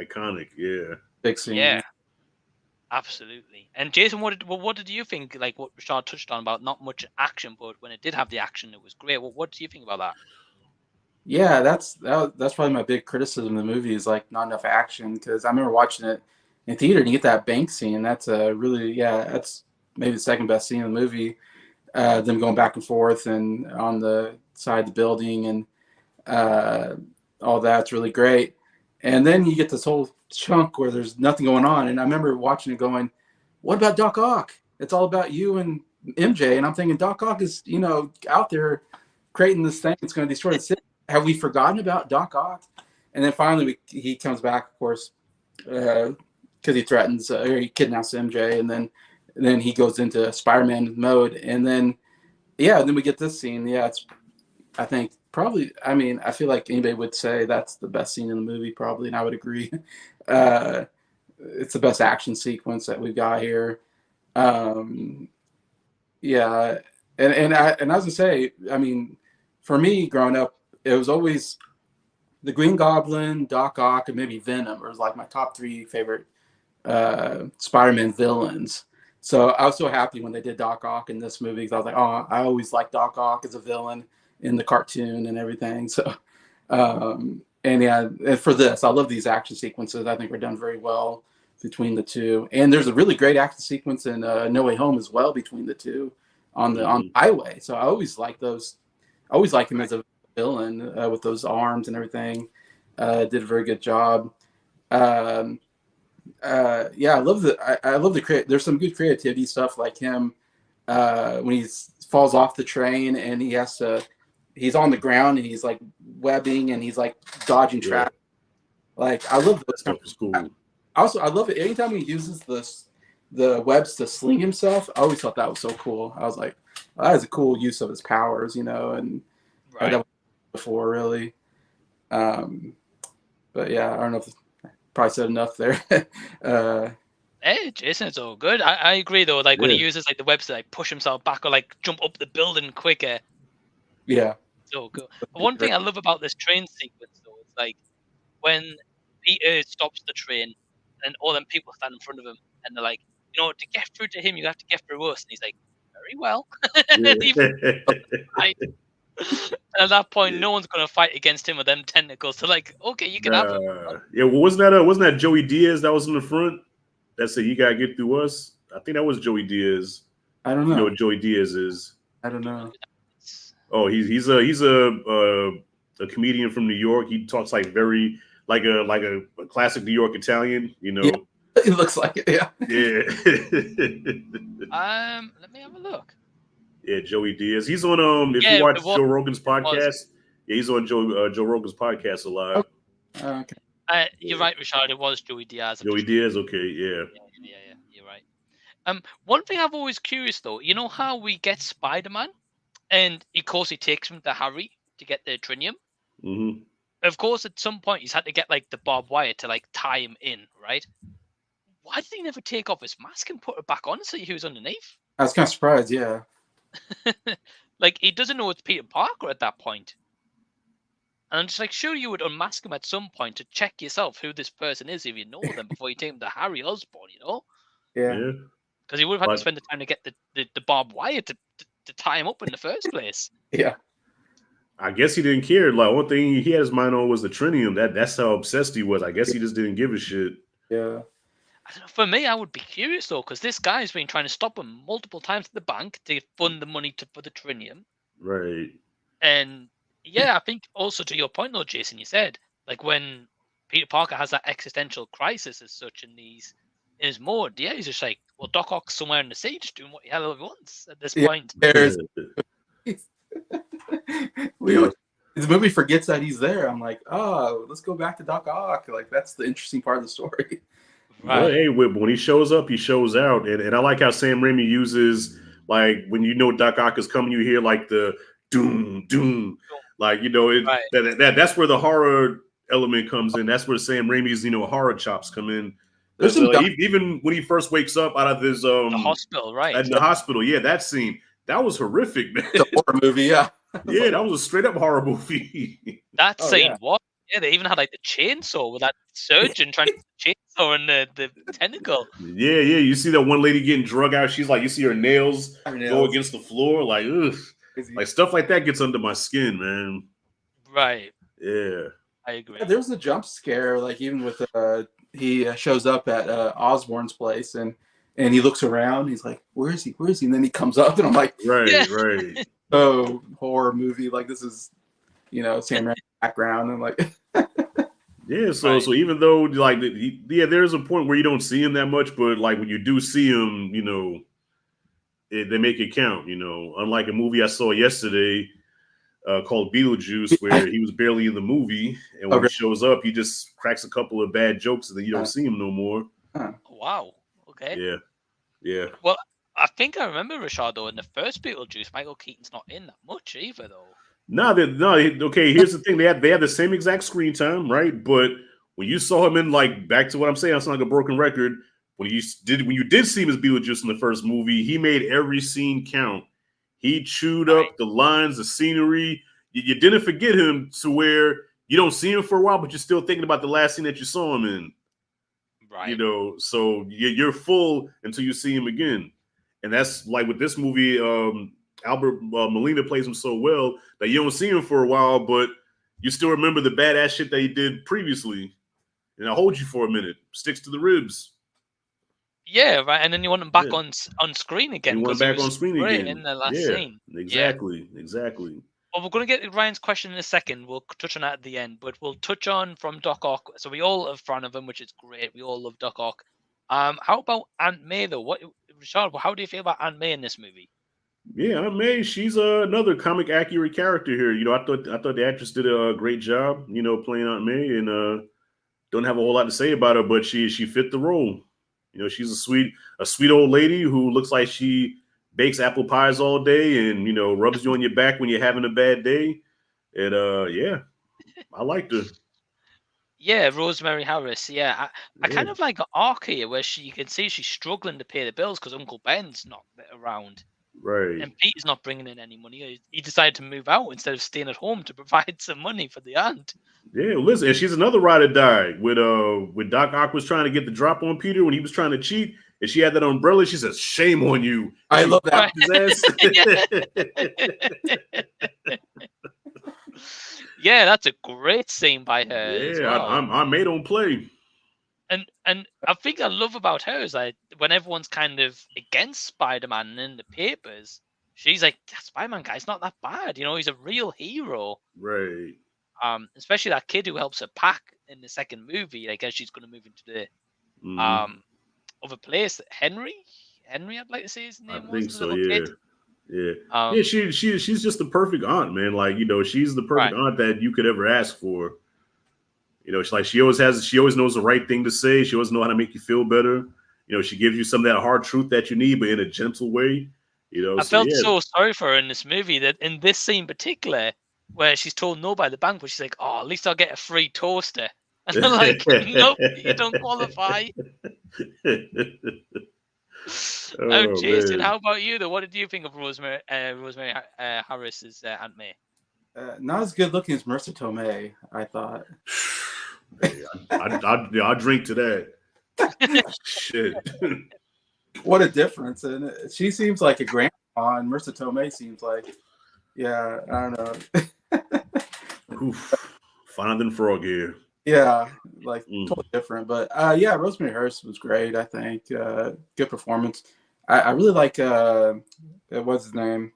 Iconic. Yeah. Big scene. Yeah. Absolutely. And Jason, what did you think? Like what Rashad touched on about not much action, but when it did have the action, it was great. What do you think about that? Yeah, that's probably my big criticism of the movie is like not enough action, because I remember watching it in theater and you get that bank scene. That's that's maybe the second best scene in the movie. Them going back and forth and on the side of the building and all that's really great. And then you get this whole chunk where there's nothing going on. And I remember watching it going, what about Doc Ock? It's all about you and MJ. And I'm thinking Doc Ock is, out there creating this thing that's going to destroy the city. Have we forgotten about Doc Ock? And then finally he comes back, of course, because he threatens or he kidnaps MJ. And then he goes into Spider-Man mode. And then, then we get this scene. Yeah, it's, I think, probably, I feel like anybody would say that's the best scene in the movie, probably, and I would agree. It's the best action sequence that we've got here. And I was gonna say, for me growing up, it was always the Green Goblin, Doc Ock, and maybe Venom was like my top 3 favorite Spider-Man villains. So I was so happy when they did Doc Ock in this movie, because I was like, oh, I always liked Doc Ock as a villain in the cartoon and everything. So, and for this, I love these action sequences. I think we're done very well between the two. And there's a really great action sequence in No Way Home as well between the two on the highway. So I always like those. I always like him as a villain with those arms and everything. Did a very good job. I love the there's some good creativity stuff, like him when he falls off the train and he's on the ground and he's like webbing and he's like dodging traffic. Like I love those stuff. Is cool. I love it anytime he uses the webs to sling himself. I always thought that was so cool. I was like, well, that is a cool use of his powers, and that was before really. But yeah, I don't know if probably said enough there. Hey, Jason, it's all good. I agree though. Like when he uses like the webs to like push himself back or like jump up the building quicker. Yeah. So good. One thing I love about this train sequence though is like when Peter stops the train and all them people stand in front of him and they're like, to get through to him, you have to get through us. And he's like, very well. And at that point, no one's going to fight against him with them tentacles. So like, okay, you can have them. Yeah, well, wasn't that Joey Diaz that was in the front? That said, you gotta get through us. I think that was Joey Diaz. I don't know. You know what Joey Diaz is? I don't know. Oh, he's a comedian from New York. He talks like very like a classic New York Italian. Yeah, it looks like it. Yeah. Yeah. Let me have a look. Yeah, Joey Diaz. He's on if you watch Joe Rogan's podcast. Yeah, he's on Joe Rogan's podcast a lot. Okay. You're right, Rashad. It was Joey Diaz. Joey Diaz. Okay, yeah. Yeah. You're right. One thing I've always curious though, you know how we get Spider-Man, and of course he takes him to Harry to get the trinium. Mm-hmm. Of course, at some point he's had to get like the barbed wire to like tie him in, right? Why did he never take off his mask and put it back on so he was underneath? I was kind of surprised. Yeah. Like he doesn't know it's Peter Parker at that point. And I'm just like, sure, you would unmask him at some point to check yourself who this person is if you know them before you take him to Harry Osborn, Yeah. Because he would have had to spend the time to get the barbed wire to tie him up in the first place. Yeah. I guess he didn't care. Like one thing he had his mind on was the trinium. That's how obsessed he was. I guess he just didn't give a shit. Yeah. I don't know, for me, I would be curious though, because this guy's been trying to stop him multiple times at the bank to fund the money for the trinium. Right. And yeah, I think also to your point though, Jason, you said like when Peter Parker has that existential crisis as such in his mode, yeah, he's just like, well, Doc Ock's somewhere in the sea just doing what the hell he wants at this Yeah, point. there's Yeah. the movie forgets that he's there. I'm like, oh, let's go back to Doc Ock. Like that's the interesting part of the story. Well, Right. hey, when he shows up, he shows out, and I like how Sam Raimi uses, like, when you know Doc Ock is coming, you hear like the doom doom, like, you know, Right. that's where the horror element comes in. That's where Sam Raimi's, you know, horror chops come in. There's Because some even when he first wakes up out of his The hospital, right? in the hospital, yeah, that scene that was horrific, man. it's a horror movie, yeah. Yeah, that was a straight up horror movie. That Oh, scene yeah. was. Yeah, they even had like the chainsaw with that surgeon trying to chainsaw and the tentacle. Yeah, you see that one lady getting drug out. She's like, you see her nails go Nails. against the floor, like, ugh. Crazy. Like stuff like that gets under my skin, man. Right. Yeah. I agree. Yeah, there was a jump scare, like even with he shows up at Osborne's place and he looks around. He's like, "Where is he? Where is he?" And then he comes up, and I'm like, Right, Yeah. right. "Oh, horror movie! Like this is, you know, Sam Raimi background." And like, Yeah, so Right. so even though like yeah, there's a point where you don't see him that much, but like when you do see him, you know, they make it count. You know, unlike a movie I saw yesterday called Beetlejuice, where he was barely in the movie, and when he shows up, he just cracks a couple of bad jokes, and then you don't see him no more. Wow. Okay. Yeah. Well, I think I remember Rashad though in the first Beetlejuice, Michael Keaton's not in that much either though. No. Okay, here's the thing: they had the same exact screen time, right? But when you saw him in, like, back to what I'm saying, I sound like a broken record. When you did see him as Beetlejuice in the first movie, he made every scene count. He chewed up the lines, the scenery. You didn't forget him to where you don't see him for a while, but you're still thinking about the last scene that you saw him in. Right. You know, so you're full until you see him again. And that's like with this movie, Albert Molina plays him so well that you don't see him for a while, but you still remember the badass shit that he did previously. And I'll hold you for a minute. Sticks to the ribs. Yeah, right. And then you want him back on screen again. You want him 'cause he back was on screen great again. in the last Yeah, scene. exactly. Well, we're going to get to Ryan's question in a second. We'll touch on that at the end, but we'll touch on from Doc Ock. So we all are fan of him, which is great. We all love Doc Ock. How about Aunt May though? Rashad, how do you feel about Aunt May in this movie? Yeah, Aunt May, she's another comic accurate character here. You know, I thought the actress did a great job, you know, playing Aunt May, and don't have a whole lot to say about her, but she fit the role. You know, she's a sweet old lady who looks like she bakes apple pies all day and, you know, rubs you on your back when you're having a bad day. And yeah, I liked her. Yeah, Rosemary Harris. Yeah, I kind of like an arc here where you can see she's struggling to pay the bills because Uncle Ben's not around. Right. And Peter's not bringing in any money. He decided to move out instead of staying at home to provide some money for the aunt. Yeah, listen, and she's another ride or die. When Doc Ock was trying to get the drop on Peter when he was trying to cheat, and she had that umbrella, she says, "Shame on you." I love that. Yeah, that's a great scene by her. As well. I made on play. And I think I love about her is like when everyone's kind of against Spider-Man in the papers, she's like, that Spider-Man guy's not that bad. You know, he's a real hero. Right. Especially that kid who helps her pack in the second movie. I guess she's going to move into the other place. Henry, I'd like to say his name. I think so. Yeah. Kid. Yeah. She's just the perfect aunt, man. Like, you know, she's the perfect aunt that you could ever ask for. You know, she always knows the right thing to say. She always knows how to make you feel better. You know, she gives you some of that hard truth that you need, but in a gentle way. You know, I felt so sorry for her in this movie that in this scene in particular, where she's told no by the bank, but she's like, "Oh, at least I'll get a free toaster." And I'm like, "Nope, you don't qualify." Jason, how about you though? What did you think of Rosemary Harris's Aunt May? Not as good looking as Marissa Tomei, I thought. I'll drink to that. Shit. What a difference. And she seems like a grandma, and Marissa Tomei seems like, yeah, I don't know. Oof. Finer than frog here. Yeah, like totally different. But yeah, Rosemary Harris was great, I think. Good performance. I really like, what's his name?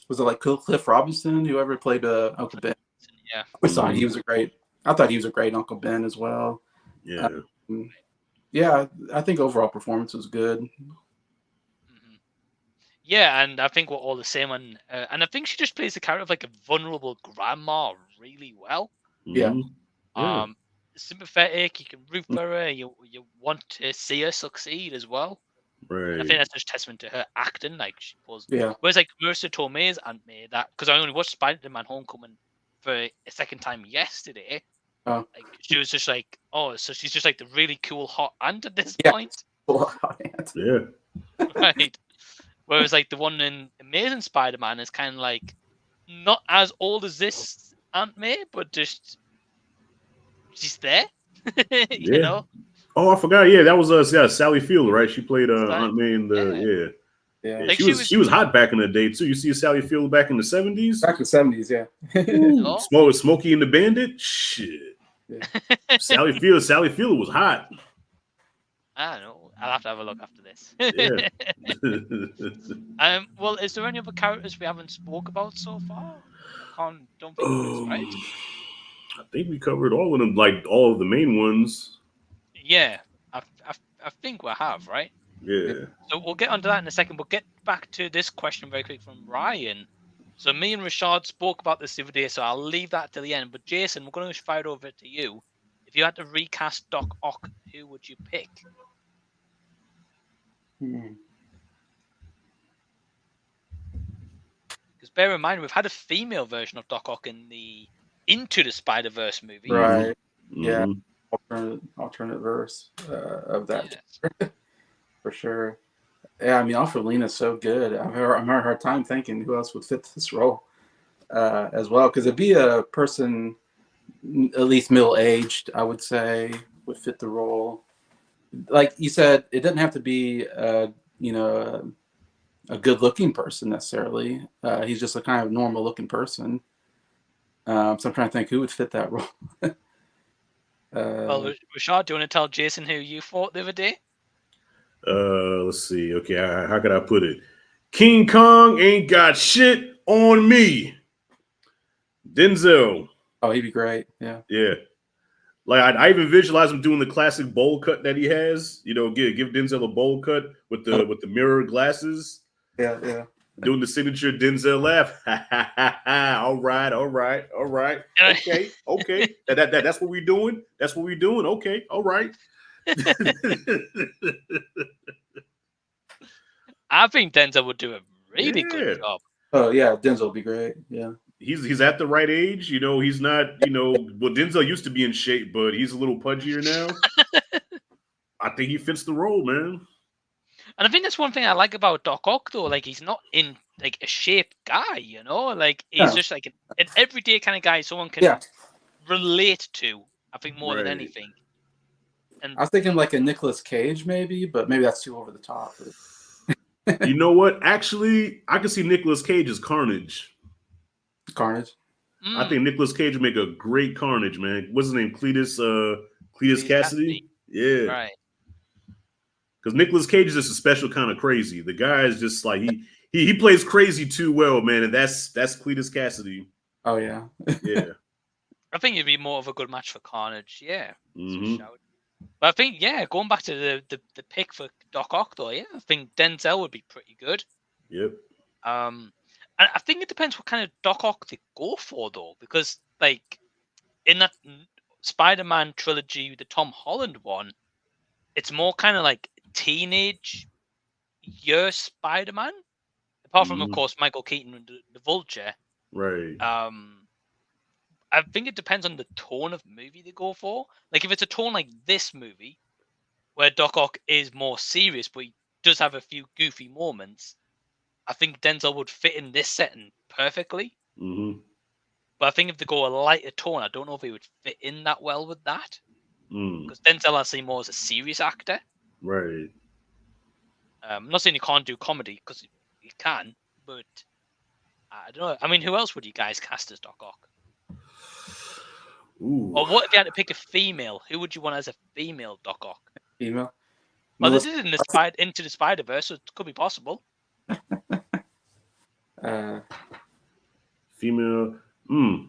Was it like Cliff Robinson, whoever played Uncle Ben? Yeah. I thought he was a great Uncle Ben as well. Yeah. Yeah, I think overall performance was good. Yeah, and I think we're all the same on, and I think she just plays the character of like a vulnerable grandma really well. Yeah. Mhm. Yeah. Sympathetic. You can root for her. You want to see her succeed as well. And I Right. think that's just testament to her acting. Like she was. Yeah. Whereas like Marissa Tomei's Aunt May, that because I only watched Spider-Man: Homecoming for a second time yesterday. Oh. Like she was just like, oh, so she's just like the really cool hot aunt at this Yeah. point, Yeah. right? Whereas like the one in Amazing Spider-Man is kind of like not as old as this Aunt May, but just she's there, you Yeah. know. Oh, I forgot. Yeah, that was Sally Field, right? She played Aunt May in the Yeah. yeah. Like She was hot back in the day too. You see Sally Field back in the 70s? Back in the 70s, yeah. Smokey and the Bandit? Shit. Yeah. Sally Field was hot. I don't know. I'll have to have a look after this. Yeah. Well, is there any other characters we haven't spoke about so far? Don't think there is, right? I think we covered all of them, like all of the main ones. Yeah, I think we have, right? Yeah. So we'll get onto that in a second. We'll get back to this question very quick from Ryan. So me and Rashad spoke about this the other day, so I'll leave that to the end. But Jason, we're going to fire it over to you. If you had to recast Doc Ock, who would you pick? Because bear in mind, we've had a female version of Doc Ock in the Into the Spider-Verse movie. Right. Mm-hmm. Yeah. Alternate verse of that. Yeah. For sure. Yeah, I mean, Alfred Molina's so good. I'm having a hard time thinking who else would fit this role as well. Because it'd be a person at least middle-aged, I would say, would fit the role. Like you said, it doesn't have to be, a good-looking person necessarily. He's just a kind of normal-looking person. So I'm trying to think who would fit that role. Well, Rashad, do you want to tell Jason who you thought the other day? Let's see. Okay, how could I put it? King Kong ain't got shit on me. Denzel. Oh, he'd be great. Yeah. Yeah. Like I even visualize him doing the classic bowl cut that he has. You know, give Denzel a bowl cut with the mirror glasses. Yeah, yeah. Doing the signature Denzel laugh. All right. Okay. That's what we're doing. That's what we're doing. Okay. All right. I think Denzel would do a really good job. Oh yeah, Denzel would be great. Yeah. He's at the right age. You know, he's not, well, Denzel used to be in shape, but he's a little pudgier now. I think he fits the role, man. And I think that's one thing I like about Doc Ock, though. Like, he's not in like a shape guy, Like, he's just like an everyday kind of guy someone can relate to. I think more than anything. And I was thinking like a Nicolas Cage, maybe, but maybe that's too over the top. You know what? Actually, I can see Nicolas Cage as Carnage. Carnage. I think Nicolas Cage would make a great Carnage, man. What's his name? Cletus Cassidy? Yeah. Right. Because Nicolas Cage is just a special kind of crazy. The guy is just like he plays crazy too well, man, and that's Cletus Cassidy. Oh yeah. Yeah. I think it'd be more of a good match for Carnage, yeah. Mm-hmm. But I think, going back to the pick for Doc Ock, though, I think Denzel would be pretty good. Yep. And I think it depends what kind of Doc Ock they go for, though, because like in that Spider-Man trilogy, the Tom Holland one, it's more kind of like teenage year Spider-Man, apart from of course Michael Keaton and the Vulture. Right. I think it depends on the tone of movie they go for. Like if it's a tone like this movie, where Doc Ock is more serious, but he does have a few goofy moments, I think Denzel would fit in this setting perfectly. Mm-hmm. But I think if they go a lighter tone, I don't know if he would fit in that well with that. Because Denzel I see more as a serious actor. Right. I'm not saying he can't do comedy, because he can, but I don't know. I mean, who else would you guys cast as Doc Ock? Ooh. Or what if you had to pick a female? Who would you want as a female Doc Ock? Female? Well, this is in the Into the Spider-Verse, so it could be possible. Female. I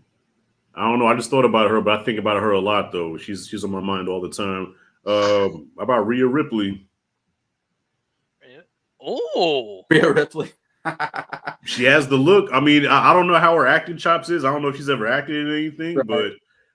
don't know. I just thought about her, but I think about her a lot, though. She's on my mind all the time. About Rhea Ripley. Oh, Rhea Ripley. She has the look. I mean, I don't know how her acting chops is. I don't know if she's ever acted in anything, Right. but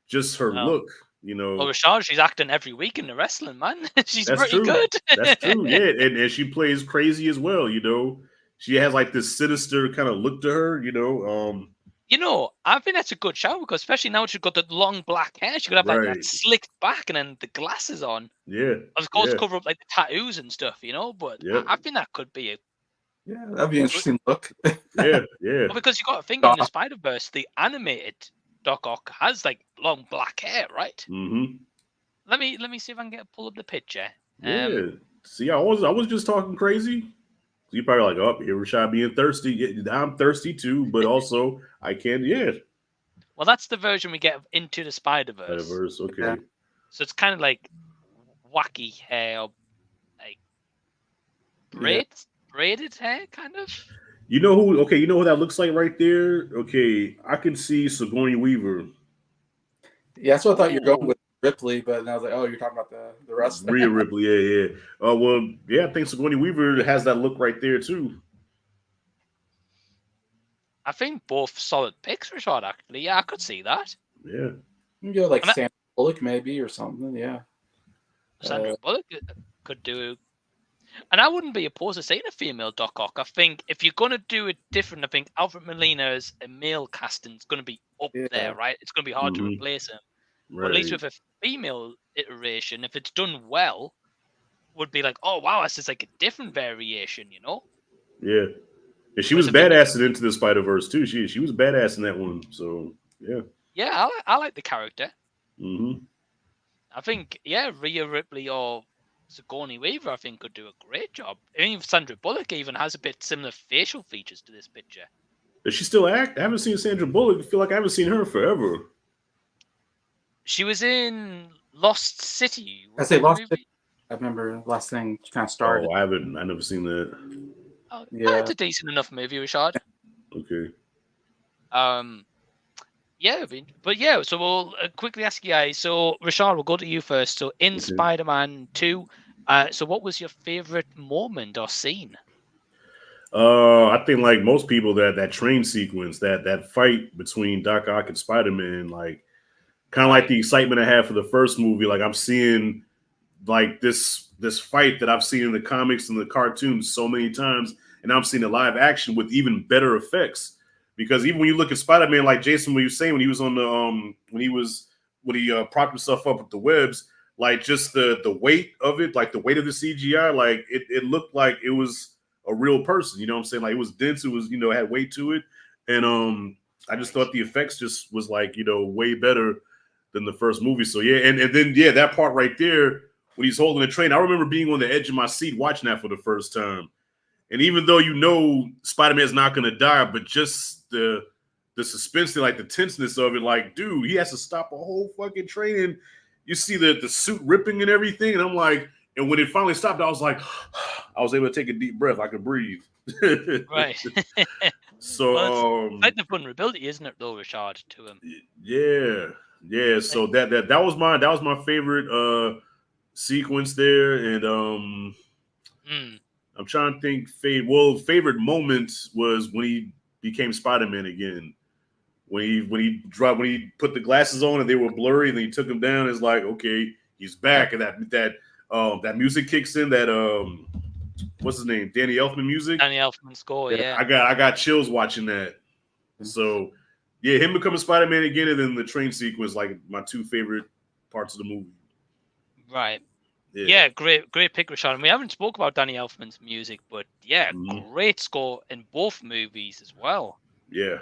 just her No. look, you know. Well, Rashad, she's acting every week in the wrestling, man. She's That's pretty true. good. That's true. Yeah, and she plays crazy as well. You know, she has like this sinister kind of look to her. You know, You know, I think that's a good shout because especially now she's got the long black hair, she could have like that Right. slicked back and then the glasses on. yeah, Of course, yeah, cover up like the tattoos and stuff, you know. But Yep. I think that could be a Yeah, that'd be an interesting look. yeah, yeah. well, because you got to think in the Spider-Verse, the animated Doc Ock has like long black hair, right? Mm-hmm. Let me see if I can pull up the picture. Yeah. See, I was just talking crazy. You probably like, oh, here Rashad being thirsty. Yeah, I'm thirsty too, but also I can. Yeah, Well, that's the version we get of Into the Spider-Verse. metaverse. Okay. Yeah. So it's kind of like wacky hair, like braided hair, kind of. You know who? Okay, you know who that looks like right there. Okay, I can see Sigourney Weaver. Yeah, that's what I thought you were going with Ripley, but then I was like, oh, you're talking about the rest. Rhea Ripley. Yeah, yeah. Well, yeah. I think Sigourney Weaver has that look right there too. I think both solid picks, Rashad. Actually, yeah, I could see that. Yeah. You can go like And Sam Bullock maybe or something. Yeah. Sandra Bullock could do, and I wouldn't be opposed to seeing a female Doc Ock. I think if you're gonna do it different, I think Alfred Molina's a male casting is gonna be up there, right? It's gonna be hard to replace him. Right. But at least with a female iteration, if it's done well, would be like, oh wow, this is like a different variation, you know? Yeah. And she was badass in Into the Spider-Verse too. She was badass in that one. So yeah. Yeah, I like the character. Mm-hmm. I think Rhea Ripley or Sigourney Weaver, I think, could do a great job. I mean, Sandra Bullock even has a bit similar facial features to this picture. Does she still act? I haven't seen Sandra Bullock. I feel like I haven't seen her forever. She was in Lost City. I say Lost City. I remember last thing she kind of started. Oh, I never seen that. Oh, Yeah. That's a decent enough movie, Rashad. Okay. Yeah, but yeah, so we'll quickly ask you guys. So, Rashad, we'll go to you first. So, in Spider-Man 2, so what was your favorite moment or scene? I think like most people that train sequence, that fight between Doc Ock and Spider-Man, like kind of like the excitement I had for the first movie. Like I'm seeing like this fight that I've seen in the comics and the cartoons so many times, and I'm seeing a live action with even better effects. Because even when you look at Spider-Man, like Jason, what he was saying when he was on the when he propped himself up with the webs, like just the weight of it, like the weight of the CGI, like it looked like it was a real person. You know what I'm saying? Like it was dense, it was, you know, had weight to it. And I just thought the effects just was like, you know, way better than the first movie. So yeah, and then yeah, that part right there when he's holding the train, I remember being on the edge of my seat watching that for the first time. And even though you know Spider-Man's not gonna die, but just the suspense, like the tenseness of it, like, dude, he has to stop a whole fucking train, and you see the suit ripping and everything, and I'm like, and when it finally stopped, I was like, I was able to take a deep breath, I could breathe. Right. So well, it's like the vulnerability, isn't it, though, Rashad, to him? Yeah. So that was my favorite sequence there, and I'm trying to think. Favorite moment was when he became Spider-Man again. When he put the glasses on and they were blurry, and then he took them down. It's like, okay, he's back, and that music kicks in. That what's his name? Danny Elfman music. Danny Elfman score. Yeah. I got chills watching that. So yeah, him becoming Spider-Man again, and then the train sequence, like my two favorite parts of the movie. Right. Yeah, great pick, Rashad. And we haven't spoke about Danny Elfman's music, but yeah, great score in both movies as well. Yeah.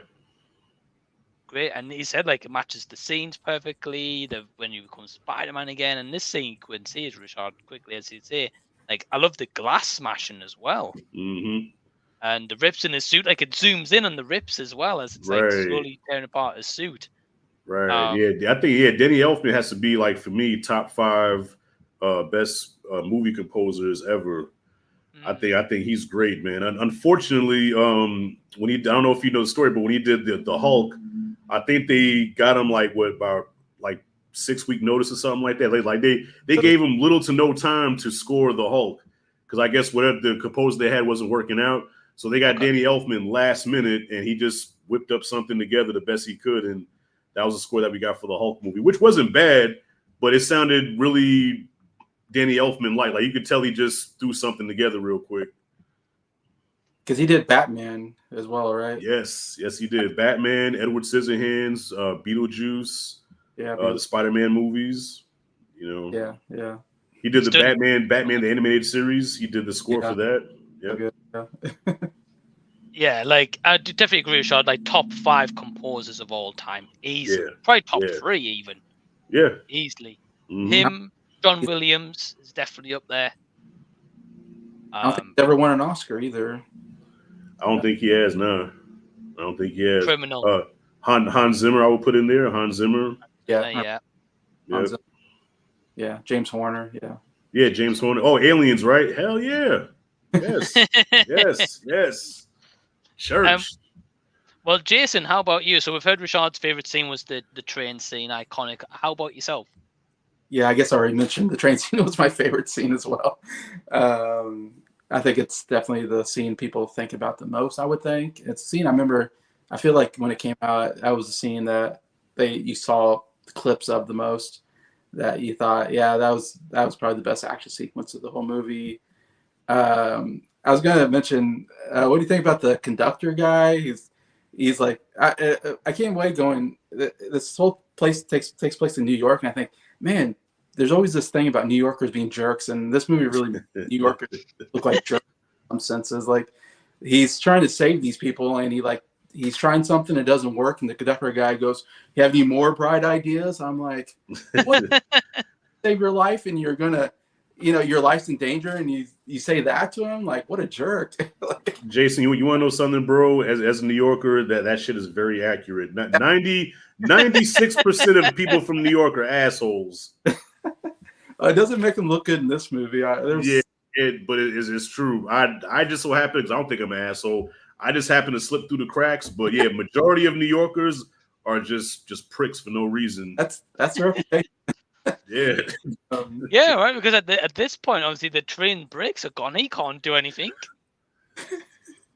Great, and he said like it matches the scenes perfectly. When you become Spider-Man again, and this sequence here, Rashad, quickly as you say, like I love the glass smashing as well, and the rips in his suit. Like it zooms in on the rips as well as it's like slowly tearing apart his suit. Right. I think Danny Elfman has to be like for me top 5 best movie composers ever. I think he's great, man. And unfortunately, when I don't know if you know the story, but when he did the Hulk, I think they got him like about 6-week notice or something like that. They gave him little to no time to score the Hulk because I guess whatever the composer they had wasn't working out. So they got Danny Elfman last minute, and he just whipped up something together the best he could, and that was the score that we got for the Hulk movie, which wasn't bad, but it sounded really Danny Elfman-like. Like you could tell he just threw something together real quick. Because he did Batman as well, right? Yes, he did. Batman, Edward Scissorhands, Beetlejuice, the Spider-Man movies. You know, yeah. He did the Batman the animated series. He did the score for that. Yeah. Yeah, like I definitely agree with Rashad. Like top 5 composers of all time, easily. Probably top 3 even. Yeah, easily. Mm-hmm. Him, John Williams is definitely up there. I don't think he's ever won an Oscar either. I don't think he has. No, I don't think he has. Criminal. Hans Zimmer, I would put in there. Hans Zimmer. Yeah. Yeah. James Horner. Yeah. Yeah, James Horner. Oh, Aliens, right? Hell yeah. Yes. yes. Church. Well, Jason, how about you? So we've heard Rashad's favorite scene was the train scene, iconic. How about yourself? Yeah, I guess I already mentioned the train scene was my favorite scene as well. I think it's definitely the scene people think about the most, I would think. It's a scene I feel like when it came out, that was the scene that you saw clips of the most, that you thought, yeah, that was probably the best action sequence of the whole movie. I was gonna mention, what do you think about the conductor guy? He's like, I came away going, this whole place takes place in New York, and I think, man, there's always this thing about New Yorkers being jerks, and this movie really New Yorkers look like jerks in some senses. Like he's trying to save these people, and he's trying something, it doesn't work, and the conductor guy goes, "You have any more bright ideas?" I'm like, what? Save your life, and you're gonna, your life's in danger, and you say that to him? Like, what a jerk. Jason, you want to know something, bro? As a New Yorker, that shit is very accurate. 96% of people from New York are assholes. It doesn't make them look good in this movie. But it's true. I just so happen, because I don't think I'm an asshole, I just happen to slip through the cracks. But yeah, majority of New Yorkers are just pricks for no reason. That's the reputation. Yeah. Yeah, right. Because at this point, obviously, the train brakes are gone. He can't do anything.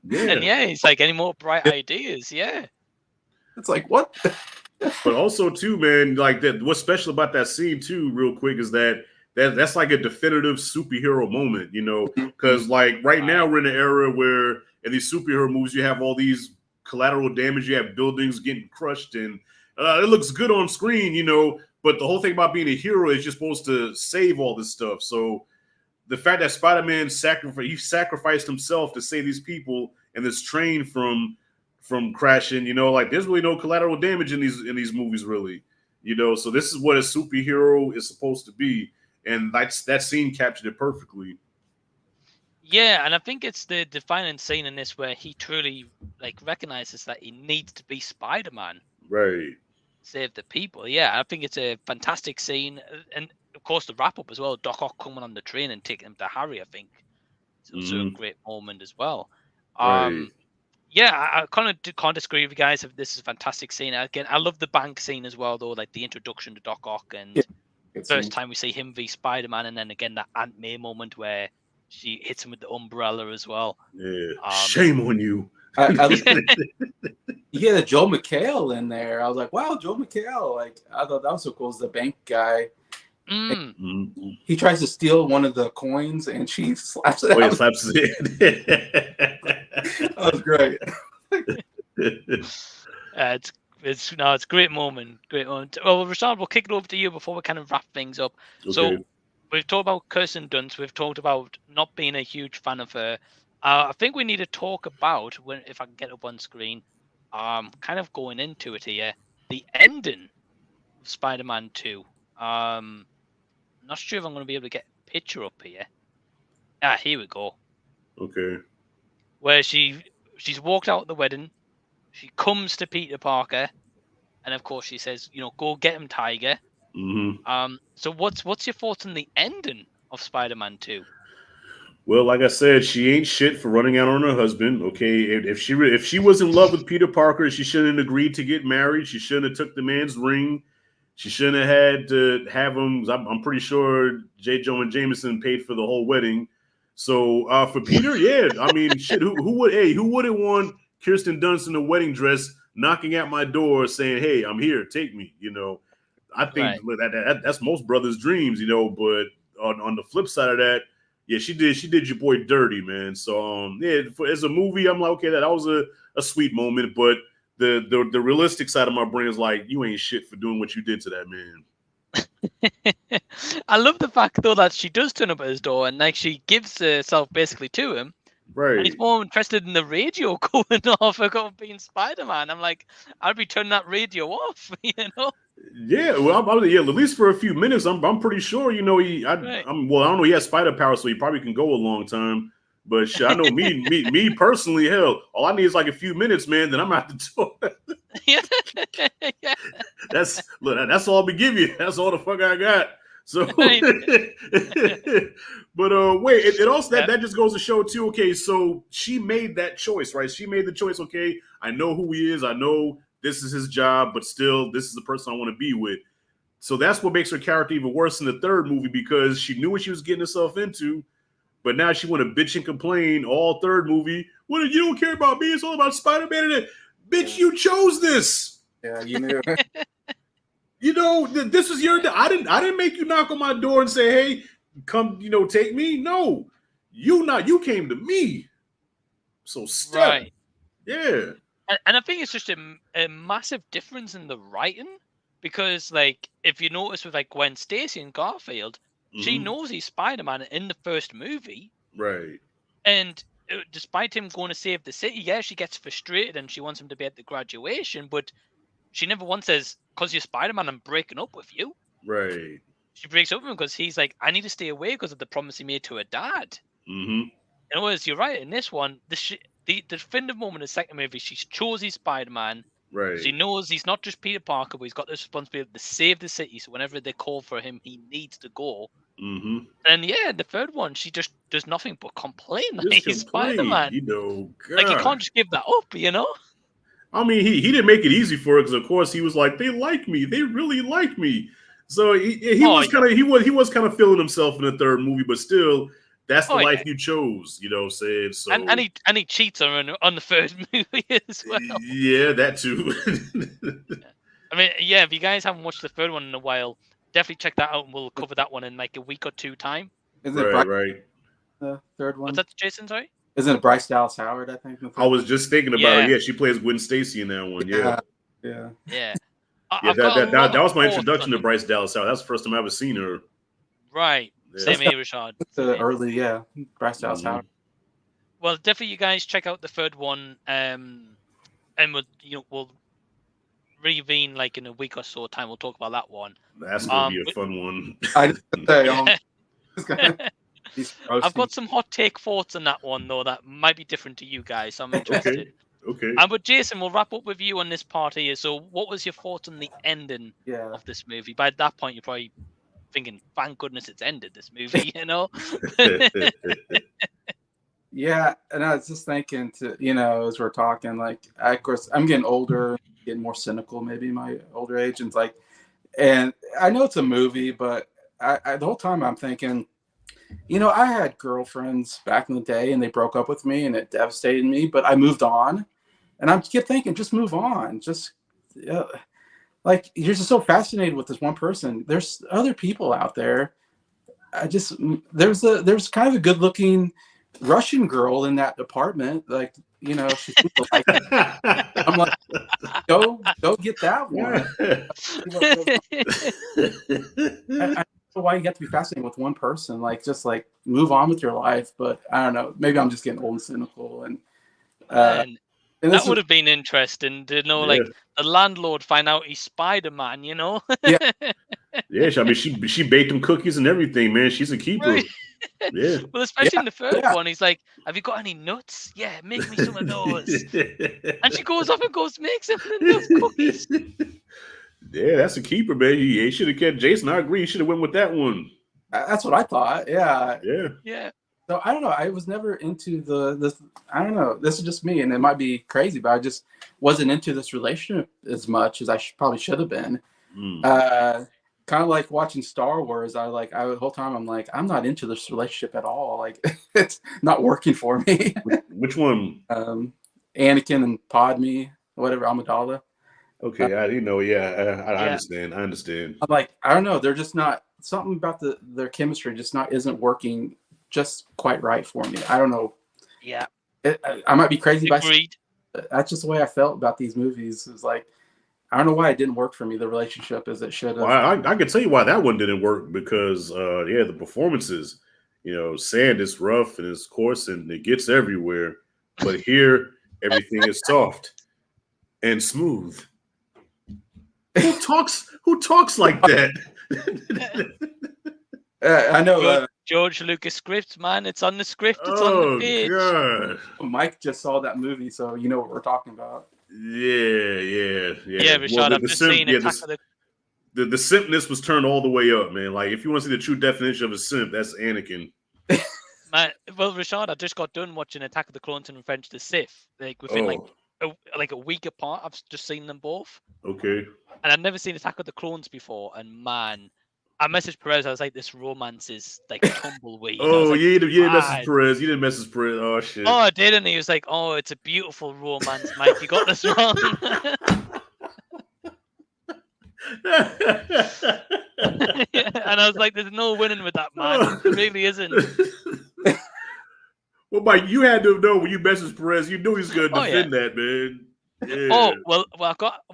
Yeah. And it's like, any more bright ideas? Yeah. It's like, what? But also too, man, like that. What's special about that scene too, real quick, is that's like a definitive superhero moment, because like right now we're in an era where in these superhero movies you have all these collateral damage, you have buildings getting crushed, and it looks good on screen, but the whole thing about being a hero is you're supposed to save all this stuff. So the fact that Spider-Man sacrificed himself to save these people and this train from crashing, like there's really no collateral damage in these movies, really, so this is what a superhero is supposed to be. And that scene captured it perfectly. Yeah, and I think it's the defining scene in this where he truly recognizes that he needs to be Spider-Man. Right. Save the people. Yeah, I think it's a fantastic scene. And of course the wrap up as well, Doc Ock coming on the train and taking him to Harry, I think. It's also a great moment as well. Right. Yeah, I kind of can't disagree with you guys. This is a fantastic scene. Again, I love the bank scene as well, though, like the introduction to Doc Ock and first time we see him v Spider-Man, and then again that Aunt May moment where she hits him with the umbrella as well. Yeah, shame on you. You get a Joel McHale in there. I was like, wow, Joel McHale. Like, I thought that was so cool as the bank guy. He tries to steal one of the coins, and she slaps it out. He slaps it. That was great. It's a great moment. Great moment. Well, Rashad, we'll kick it over to you before we kind of wrap things up. Okay. So we've talked about Kirsten Dunst. We've talked about not being a huge fan of her. I think we need to talk about, if I can get up on screen, kind of going into it here, the ending of Spider-Man 2. Not sure if I'm going to be able to get a picture up here. Here we go. Okay. Where she's walked out of the wedding. She comes to Peter Parker, and of course she says, go get him, Tiger. So what's your thoughts on the ending of Spider-Man 2? Well, like I said, she ain't shit for running out on her husband. Okay, if she was in love with Peter Parker, she shouldn't have agreed to get married. She shouldn't have took the man's ring. She shouldn't have had to have him. I'm pretty sure J. Jonah Jameson paid for the whole wedding. So for Peter, yeah, I mean, shit, who wouldn't want Kirsten Dunst in a wedding dress knocking at my door saying, "Hey, I'm here, take me." You know, I think that's most brothers' dreams, you know. But on the flip side of that, yeah, she did your boy dirty, man. So yeah, as a movie, I'm like, okay, that was a sweet moment, but the realistic side of my brain is like, you ain't shit for doing what you did to that man. I love the fact though that she does turn up at his door and like she gives herself basically to him. Right. And he's more interested in the radio going off about being Spider-Man. I'm like, I'd be turning that radio off, you know? Yeah, well, yeah, at least for a few minutes, I'm pretty sure, you know, I don't know, he has spider power, so he probably can go a long time. But shit, I know me personally, hell, all I need is like a few minutes, man. Then I'm out the door. Yeah. That's all I'll be giving you. That's all the fuck I got. So, but wait, it also that just goes to show too. Okay, so she made that choice, right? She made the choice. Okay, I know who he is. I know this is his job, but still, this is the person I want to be with. So that's what makes her character even worse in the third movie, because she knew what she was getting herself into, but now she want to bitch and complain all third movie. What, you don't care about me? It's all about Spider-Man. And bitch, you chose this. Yeah, you knew. You know, this is your. I didn't make you knock on my door and say, "Hey, come, you know, take me." No, you came to me. So step. Right. Yeah. And I think it's just a massive difference in the writing, because like if you notice with like Gwen Stacy and Garfield, she knows he's Spider-Man in the first movie. Right. And despite him going to save the city, yeah, she gets frustrated and she wants him to be at the graduation, but she never once says, "Because you're Spider-Man, I'm breaking up with you." Right. She breaks up with him because he's like, "I need to stay away because of the promise he made to her dad." Mm-hmm. In other words, you're right. In this one, the definitive moment in the second movie, she's chose he's Spider-Man. Right. She knows he's not just Peter Parker, but he's got this responsibility to save the city. So whenever they call for him, he needs to go. Mm-hmm. And yeah, the third one, she just does nothing but complain that he's complain, Spider-Man. You know, God. Like, you can't just give that up, you know? I mean, he didn't make it easy for her, because of course he was like, they like me, they really like me. So he was kind of feeling himself in the third movie, but still, that's the life you chose, you know what I'm saying? So and he cheats on the third movie as well. Yeah, that too. I mean, yeah, if you guys haven't watched the third one in a while, definitely check that out, and we'll cover that one in like a week or two time. Is it right? The third one. What's that, Jason? Sorry. Isn't it Bryce Dallas Howard? I think. I was just thinking about her. Yeah, she plays Gwen Stacy in that one. Yeah. That was my introduction to Bryce Dallas Howard. That's the first time I ever seen her. Right. Yeah. Same here, Rashad. The early, Bryce Dallas Howard. Well, definitely, you guys check out the third one, and we'll reconvene like in a week or so time. We'll talk about that one. That's gonna be a fun one. I just say, I've got some hot take thoughts on that one though that might be different to you guys, so I'm interested. Okay. But Jason, we'll wrap up with you on this part here. So, what was your thoughts on the ending of this movie? By that point, you're probably thinking, "Thank goodness it's ended." This movie, you know. Yeah, and I was just thinking as we're talking, like, of course, I'm getting older, getting more cynical, maybe my older age, and I know it's a movie, but I the whole time I'm thinking, I had girlfriends back in the day, and they broke up with me, and it devastated me, but I moved on, and I kept thinking, just move on, just like, you're just so fascinated with this one person. There's other people out there. There's kind of a good-looking Russian girl in that apartment, like, she's like, I'm like, go get that one. I don't know why you have to be fascinated with one person. Like, just like move on with your life. But I don't know. Maybe I'm just getting old and cynical. And that would have been interesting to know, like, the landlord find out he's Spider-Man. Yeah. Yeah, I mean, she baked them cookies and everything, man. She's a keeper. Right. Yeah. Well, especially in the third one, he's like, "Have you got any nuts? Yeah, make me some of those." And she goes off and makes him those cookies. Yeah, that's a keeper, man. He should have kept Jason. I agree. He should have went with that one. That's what I thought. Yeah. Yeah. So I don't know. I was never into this. I don't know. This is just me, and it might be crazy, but I just wasn't into this relationship as much as I probably should have been. kind of like watching Star Wars. The whole time I'm like, I'm not into this relationship at all. Like, it's not working for me. Which one? Anakin and Padme, whatever, Amidala. Okay, I didn't know. Yeah, I Yeah. understand. I understand. I'm like, I don't know. They're just not, something about their chemistry just isn't working just quite right for me. I don't know. Yeah. I might be crazy, Agreed. but that's just the way I felt about these movies. It's like, I don't know why it didn't work for me, the relationship, as it should have. Well, I can tell you why that one didn't work because, the performances. Sand is rough and it's coarse and it gets everywhere, but here everything is soft and smooth. Who talks like that? I know. George Lucas scripts, man. It's on the script. It's on the page. God. Mike just saw that movie, so you know what we're talking about. Yeah. Yeah, Rashad, I've just seen Attack of the simpness was turned all the way up, man. Like, if you want to see the true definition of a simp, that's Anakin. Man, well, Rashad, I just got done watching Attack of the Clones and Revenge of the Sith. Like within like a week apart, I've just seen them both. Okay. And I've never seen Attack of the Clones before. And man, I messaged Perez. I was like, "This romance is like tumbleweed." Oh, like, you didn't message Perez. You didn't message Perez. Oh shit. Oh, I did, and he was like, "Oh, it's a beautiful romance, Mike. You got this wrong." And I was like, "There's no winning with that, man. There really isn't." Well, Mike, you had to know when you messaged Perez, you knew he was going to defend that, man. Yeah. Oh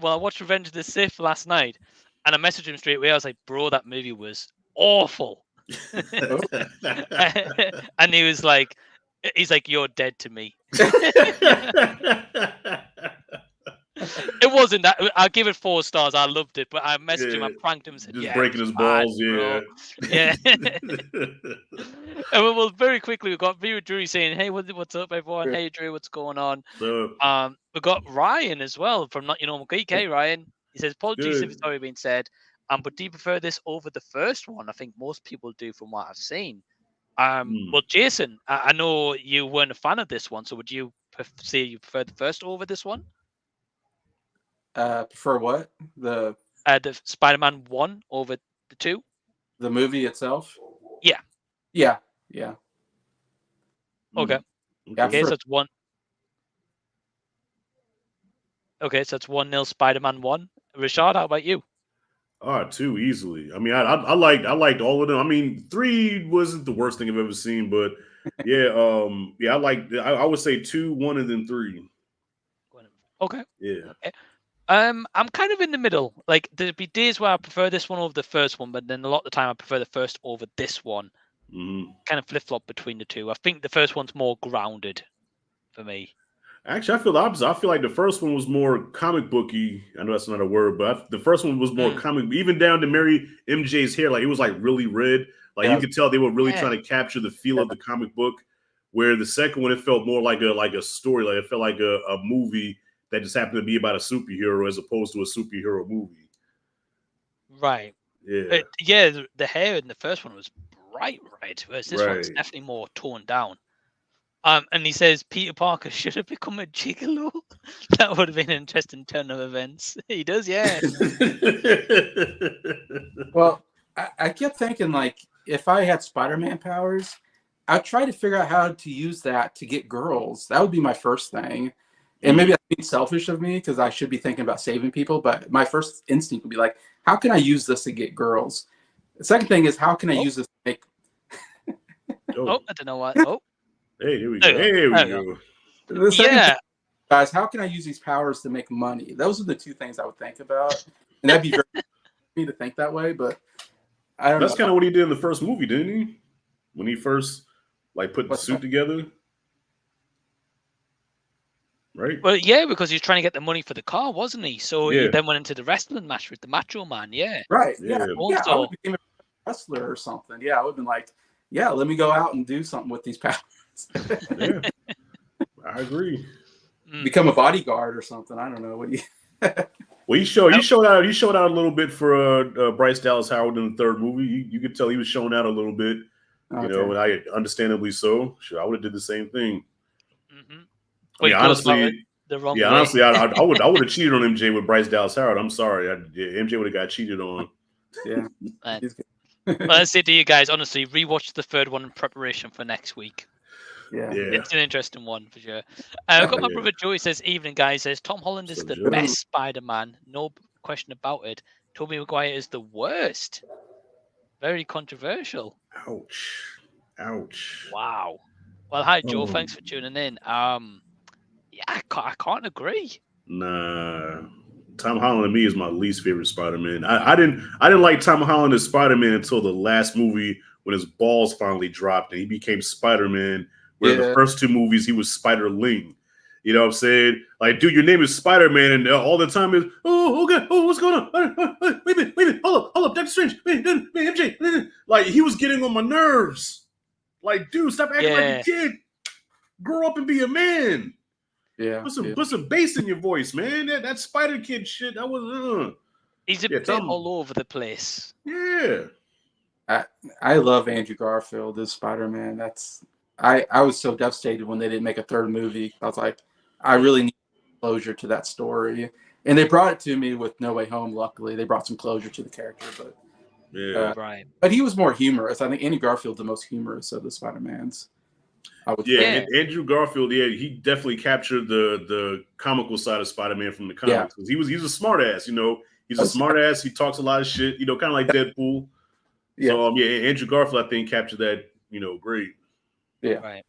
I watched Revenge of the Sith last night, and I messaged him straight away. I was like, "Bro, that movie was awful," and he's like, "You're dead to me." It wasn't that. I'll give it 4 stars. I loved it, but I messaged him. I pranked him and said, just breaking his balls. Bro. Yeah. And well, very quickly, we've got Viewer Drew saying, "Hey, what's up, everyone? Hey, Drew, what's going on?" We've got Ryan as well from Not Your Normal Geek. Hey, Ryan. He says, "Apologies if it's already been said. But do you prefer this over the first one?" I think most people do, from what I've seen. Well, Jason, I know you weren't a fan of this one, so would you say you prefer the first over this one? Prefer what? The Spider-Man 1 over the 2? The movie itself? Yeah. Okay. Okay, so it's 1. Okay, so it's 1-0 Spider-Man 1. Rashad, how about you? 2 easily. I mean, I liked all of them. I mean, 3 wasn't the worst thing I've ever seen, but I would say 2, 1, and then 3. Okay. Yeah. Okay. I'm kind of in the middle. Like, there'd be days where I prefer this one over the first one, but then a lot of the time I prefer the first over this one. Mm-hmm. Kind of flip-flop between the two. I think the first one's more grounded for me. Actually, I feel the opposite. I feel like the first one was more comic booky. I know that's not a word, but the first one was more comic, even down to Mary MJ's hair. Like, it was like really red. Like, you could tell they were really trying to capture the feel of the comic book. Where the second one, it felt more like a story. Like, it felt like a movie that just happened to be about a superhero as opposed to a superhero movie. Right. Yeah. The hair in the first one was bright red, whereas this one's definitely more toned down. And he says Peter Parker should have become a gigolo. That would have been an interesting turn of events. He does, yeah. Well, I kept thinking, like, if I had Spider-Man powers, I'd try to figure out how to use that to get girls. That would be my first thing. And maybe that's being selfish of me because I should be thinking about saving people. But my first instinct would be like, how can I use this to get girls? The second thing is, how can I use this to make... I don't know what. Hey, here we go. Here we go. The second thing, guys, how can I use these powers to make money? Those are the 2 things I would think about. And that'd be very for me to think that way, but I don't know. That's kind of what he did in the first movie, didn't he? When he first put the suit together. Right. Well, yeah, because he was trying to get the money for the car, wasn't he? So he then went into the wrestling match with the Macho Man. Yeah. Right. Yeah. I would have become a wrestler or something. Yeah, I would have been like, yeah, let me go out and do something with these powers. Yeah, I agree. Become a bodyguard or something. I don't know what you. Well, he showed out a little bit for Bryce Dallas Howard in the 3rd movie. You could tell he was showing out a little bit. You know, and I understandably so. Sure, I would have did the same thing. Mm-hmm. I mean, honestly, I would have cheated on MJ with Bryce Dallas Howard. I'm sorry, MJ would have got cheated on. Yeah. Man. He's good. Well, I say to you guys, honestly, rewatch the third one in preparation for next week. Yeah. Yeah. It's an interesting one for sure. I've got my Yeah. brother Joey says, evening guys, says Tom Holland is So the Joey. best Spider-Man, no question about it. Tobey Maguire is the worst. Very controversial. Ouch. Wow. Well, hi Joe, Oh. thanks for tuning in. Yeah, I can't agree. Nah. Tom Holland to me is my least favorite Spider-Man. I didn't like Tom Holland as Spider-Man until the last movie when his balls finally dropped and he became Spider-Man. Where the first two movies he was Spider-Ling. You know what I'm saying? Like, dude, your name is Spider-Man, and all the time is, oh, okay, oh, what's going on? Wait a minute, hold up, Doctor Strange, wait, MJ. Like, he was getting on my nerves. Like, dude, stop acting like a kid. Grow up and be a man. Yeah. Put some bass in your voice, man. That Spider Kid shit, that was. He's a bit all over the place. Yeah. I love Andrew Garfield as Spider-Man. I was so devastated when they didn't make a third movie. I was like, I really need closure to that story. And they brought it to me with No Way Home, luckily. They brought some closure to the character. But right. But he was more humorous. I think Andrew Garfield's the most humorous of the Spider-Mans. Andrew Garfield, he definitely captured the comical side of Spider-Man from the comics. Yeah. He's a smart ass, you know. He's a smart ass. He talks a lot of shit, you know, kind of like Deadpool. Yeah. So Andrew Garfield, I think, captured that, you know, great. Yeah. Right.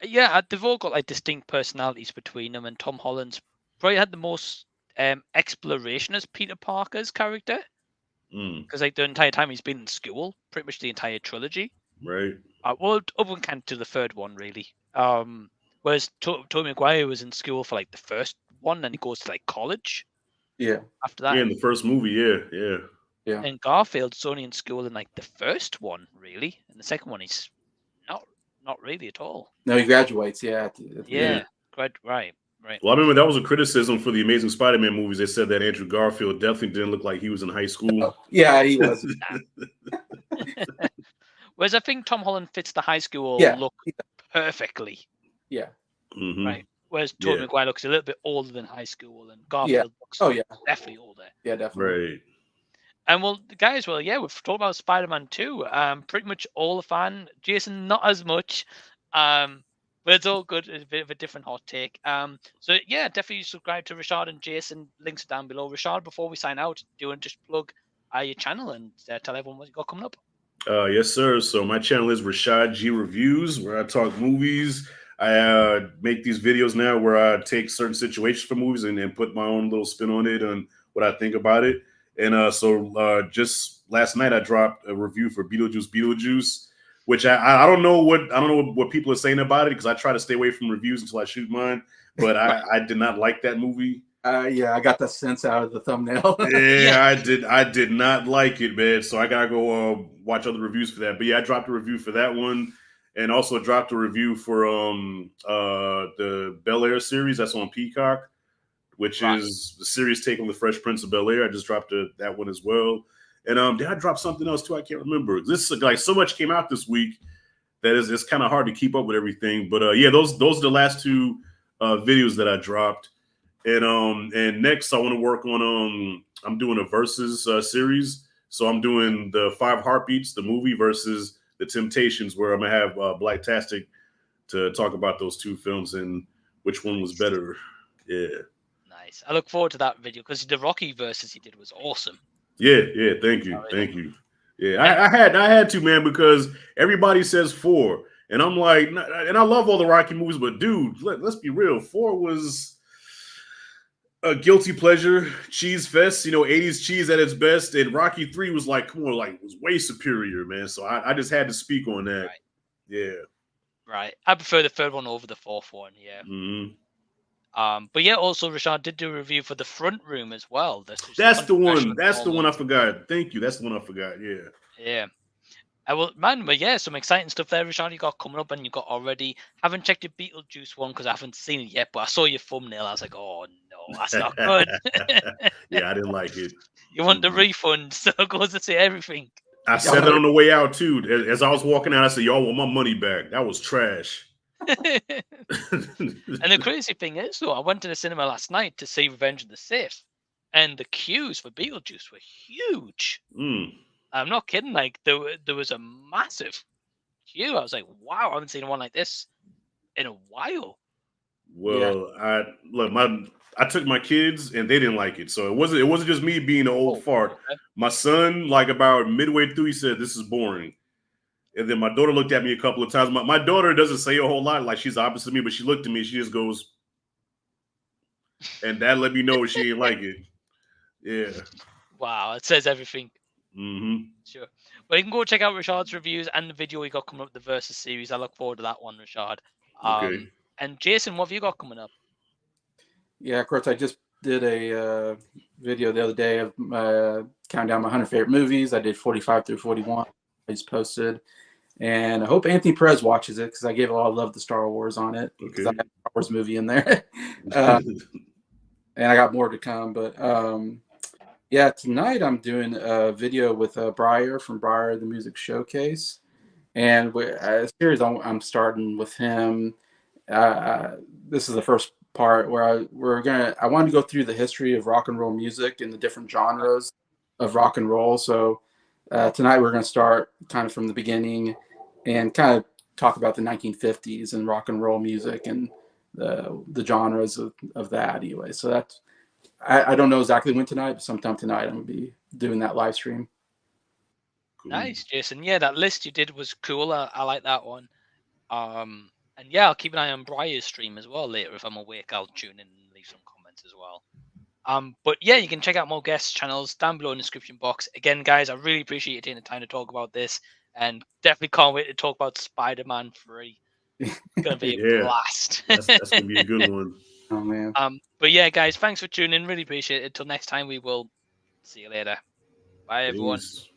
Yeah, they've all got like distinct personalities between them, and Tom Holland's probably had the most exploration as Peter Parker's character. Because like the entire time he's been in school, pretty much the entire trilogy. Right. Well, up and kind to the third one, really. Whereas Tobey Maguire was in school for like the first one, and he goes to like college. Yeah. After that. Yeah, in the first movie, yeah. And Garfield's only in school in like the first one, really. And the second one, he's not really at all. No, he graduates. Yeah. Right. Well, I remember that was a criticism for the Amazing Spider-Man movies. They said that Andrew Garfield definitely didn't look like he was in high school. Yeah, he was. Whereas I think Tom Holland fits the high school look perfectly. Yeah. Mm-hmm. Right. Whereas Tobey Maguire looks a little bit older than high school, and Garfield looks definitely older. Yeah, definitely. Right. And well, guys, we've talked about Spider-Man 2. Pretty much all a fan. Jason, not as much. But it's all good. It's a bit of a different hot take. So yeah, definitely subscribe to Rashad and Jason. Links are down below. Rashad, before we sign out, do you want to just plug your channel and tell everyone what you got coming up? Yes, sir. So my channel is Rashad G Reviews, where I talk movies. I make these videos now where I take certain situations for movies and put my own little spin on it and what I think about it. And so just last night I dropped a review for Beetlejuice, which I don't know what people are saying about it because I try to stay away from reviews until I shoot mine. But I did not like that movie. Yeah, I got that sense out of the thumbnail. I did not like it, man. So I gotta go watch other reviews for that. But yeah, I dropped a review for that one, and also dropped a review for the Bel-Air series that's on Peacock, which is the series take on the Fresh Prince of Bel-Air. I just dropped that one as well. And did I drop something else too? I can't remember. This like so much came out this week that it's kind of hard to keep up with everything. But yeah, those are the last two videos that I dropped. And next I want to work on I'm doing a versus series. So I'm doing the 5 Heartbeats, the movie, versus the Temptations, where I'm gonna have Blacktastic to talk about those two films and which one was better. Yeah. Nice. I look forward to that video because the Rocky versus he did was awesome. Yeah. Thank you. Yeah, I had to, man, because everybody says 4, and I'm like, and I love all the Rocky movies, but dude, let's be real, 4 was a guilty pleasure cheese fest, 80s cheese at its best, and Rocky 3 was like, come on, like it was way superior, man. So I just had to speak on that. Right. Yeah. Right. I prefer the third one over the fourth one. Yeah. Mm-hmm. But yeah, also Rashad did do a review for The Front Room as well. That's the one. That's the one I forgot. Thank you. That's the one I forgot. Yeah. Yeah. But yeah, some exciting stuff there, Rashad. You got coming up, and you got already. Haven't checked your Beetlejuice one because I haven't seen it yet. But I saw your thumbnail. I was like, oh no, that's not good. Yeah, I didn't like it. You want the refund, so it goes to see everything. I said it on the way out too. As I was walking out, I said, "Y'all want my money back? That was trash." And the crazy thing is, though, I went to the cinema last night to see Revenge of the Sith, and the queues for Beetlejuice were huge. Mm. I'm not kidding. Like there was a massive queue. I was like, wow, I haven't seen one like this in a while. Well, I took my kids and they didn't like it, so it wasn't just me being an old fart. Okay. My son, like about midway through, he said, "This is boring." And then my daughter looked at me a couple of times. My daughter doesn't say a whole lot, like she's opposite of me, but she looked at me and she just goes, and that let me know she didn't like it. Yeah. Wow, it says everything. Mm-hmm. Sure. Well, you can go check out Rashad's reviews and the video we got coming up, the Versus series. I look forward to that one, Rashad. Okay. And Jason, what have you got coming up? Yeah, of course, I just did a video the other day of counting down my 100 favorite movies. I did 45 through 41. I just posted. And I hope Anthony Perez watches it because I gave a lot of love to Star Wars on it. Because I have a Star Wars movie in there. And I got more to come. But yeah, tonight I'm doing a video with Breyer from Breyer the Music Showcase. And a series I'm starting with him. This is the first part where I wanted to go through the history of rock and roll music and the different genres of rock and roll. So tonight we're going to start kind of from the beginning and kind of talk about the 1950s and rock and roll music and the genres of that anyway. So that's I don't know exactly when tonight, but sometime tonight I'm going to be doing that live stream. Cool. Nice, Jason. Yeah, that list you did was cool. I like that one. And yeah, I'll keep an eye on Briar's stream as well later. If I'm awake, I'll tune in and leave some comments as well. But yeah, you can check out more guest channels down below in the description box. Again, guys, I really appreciate you taking the time to talk about this, and definitely can't wait to talk about Spider-Man 3. It's gonna be a blast. That's gonna be a good one. Oh man. But yeah, guys, thanks for tuning in. Really appreciate it. Until next time, we will see you later. Bye, everyone. Peace.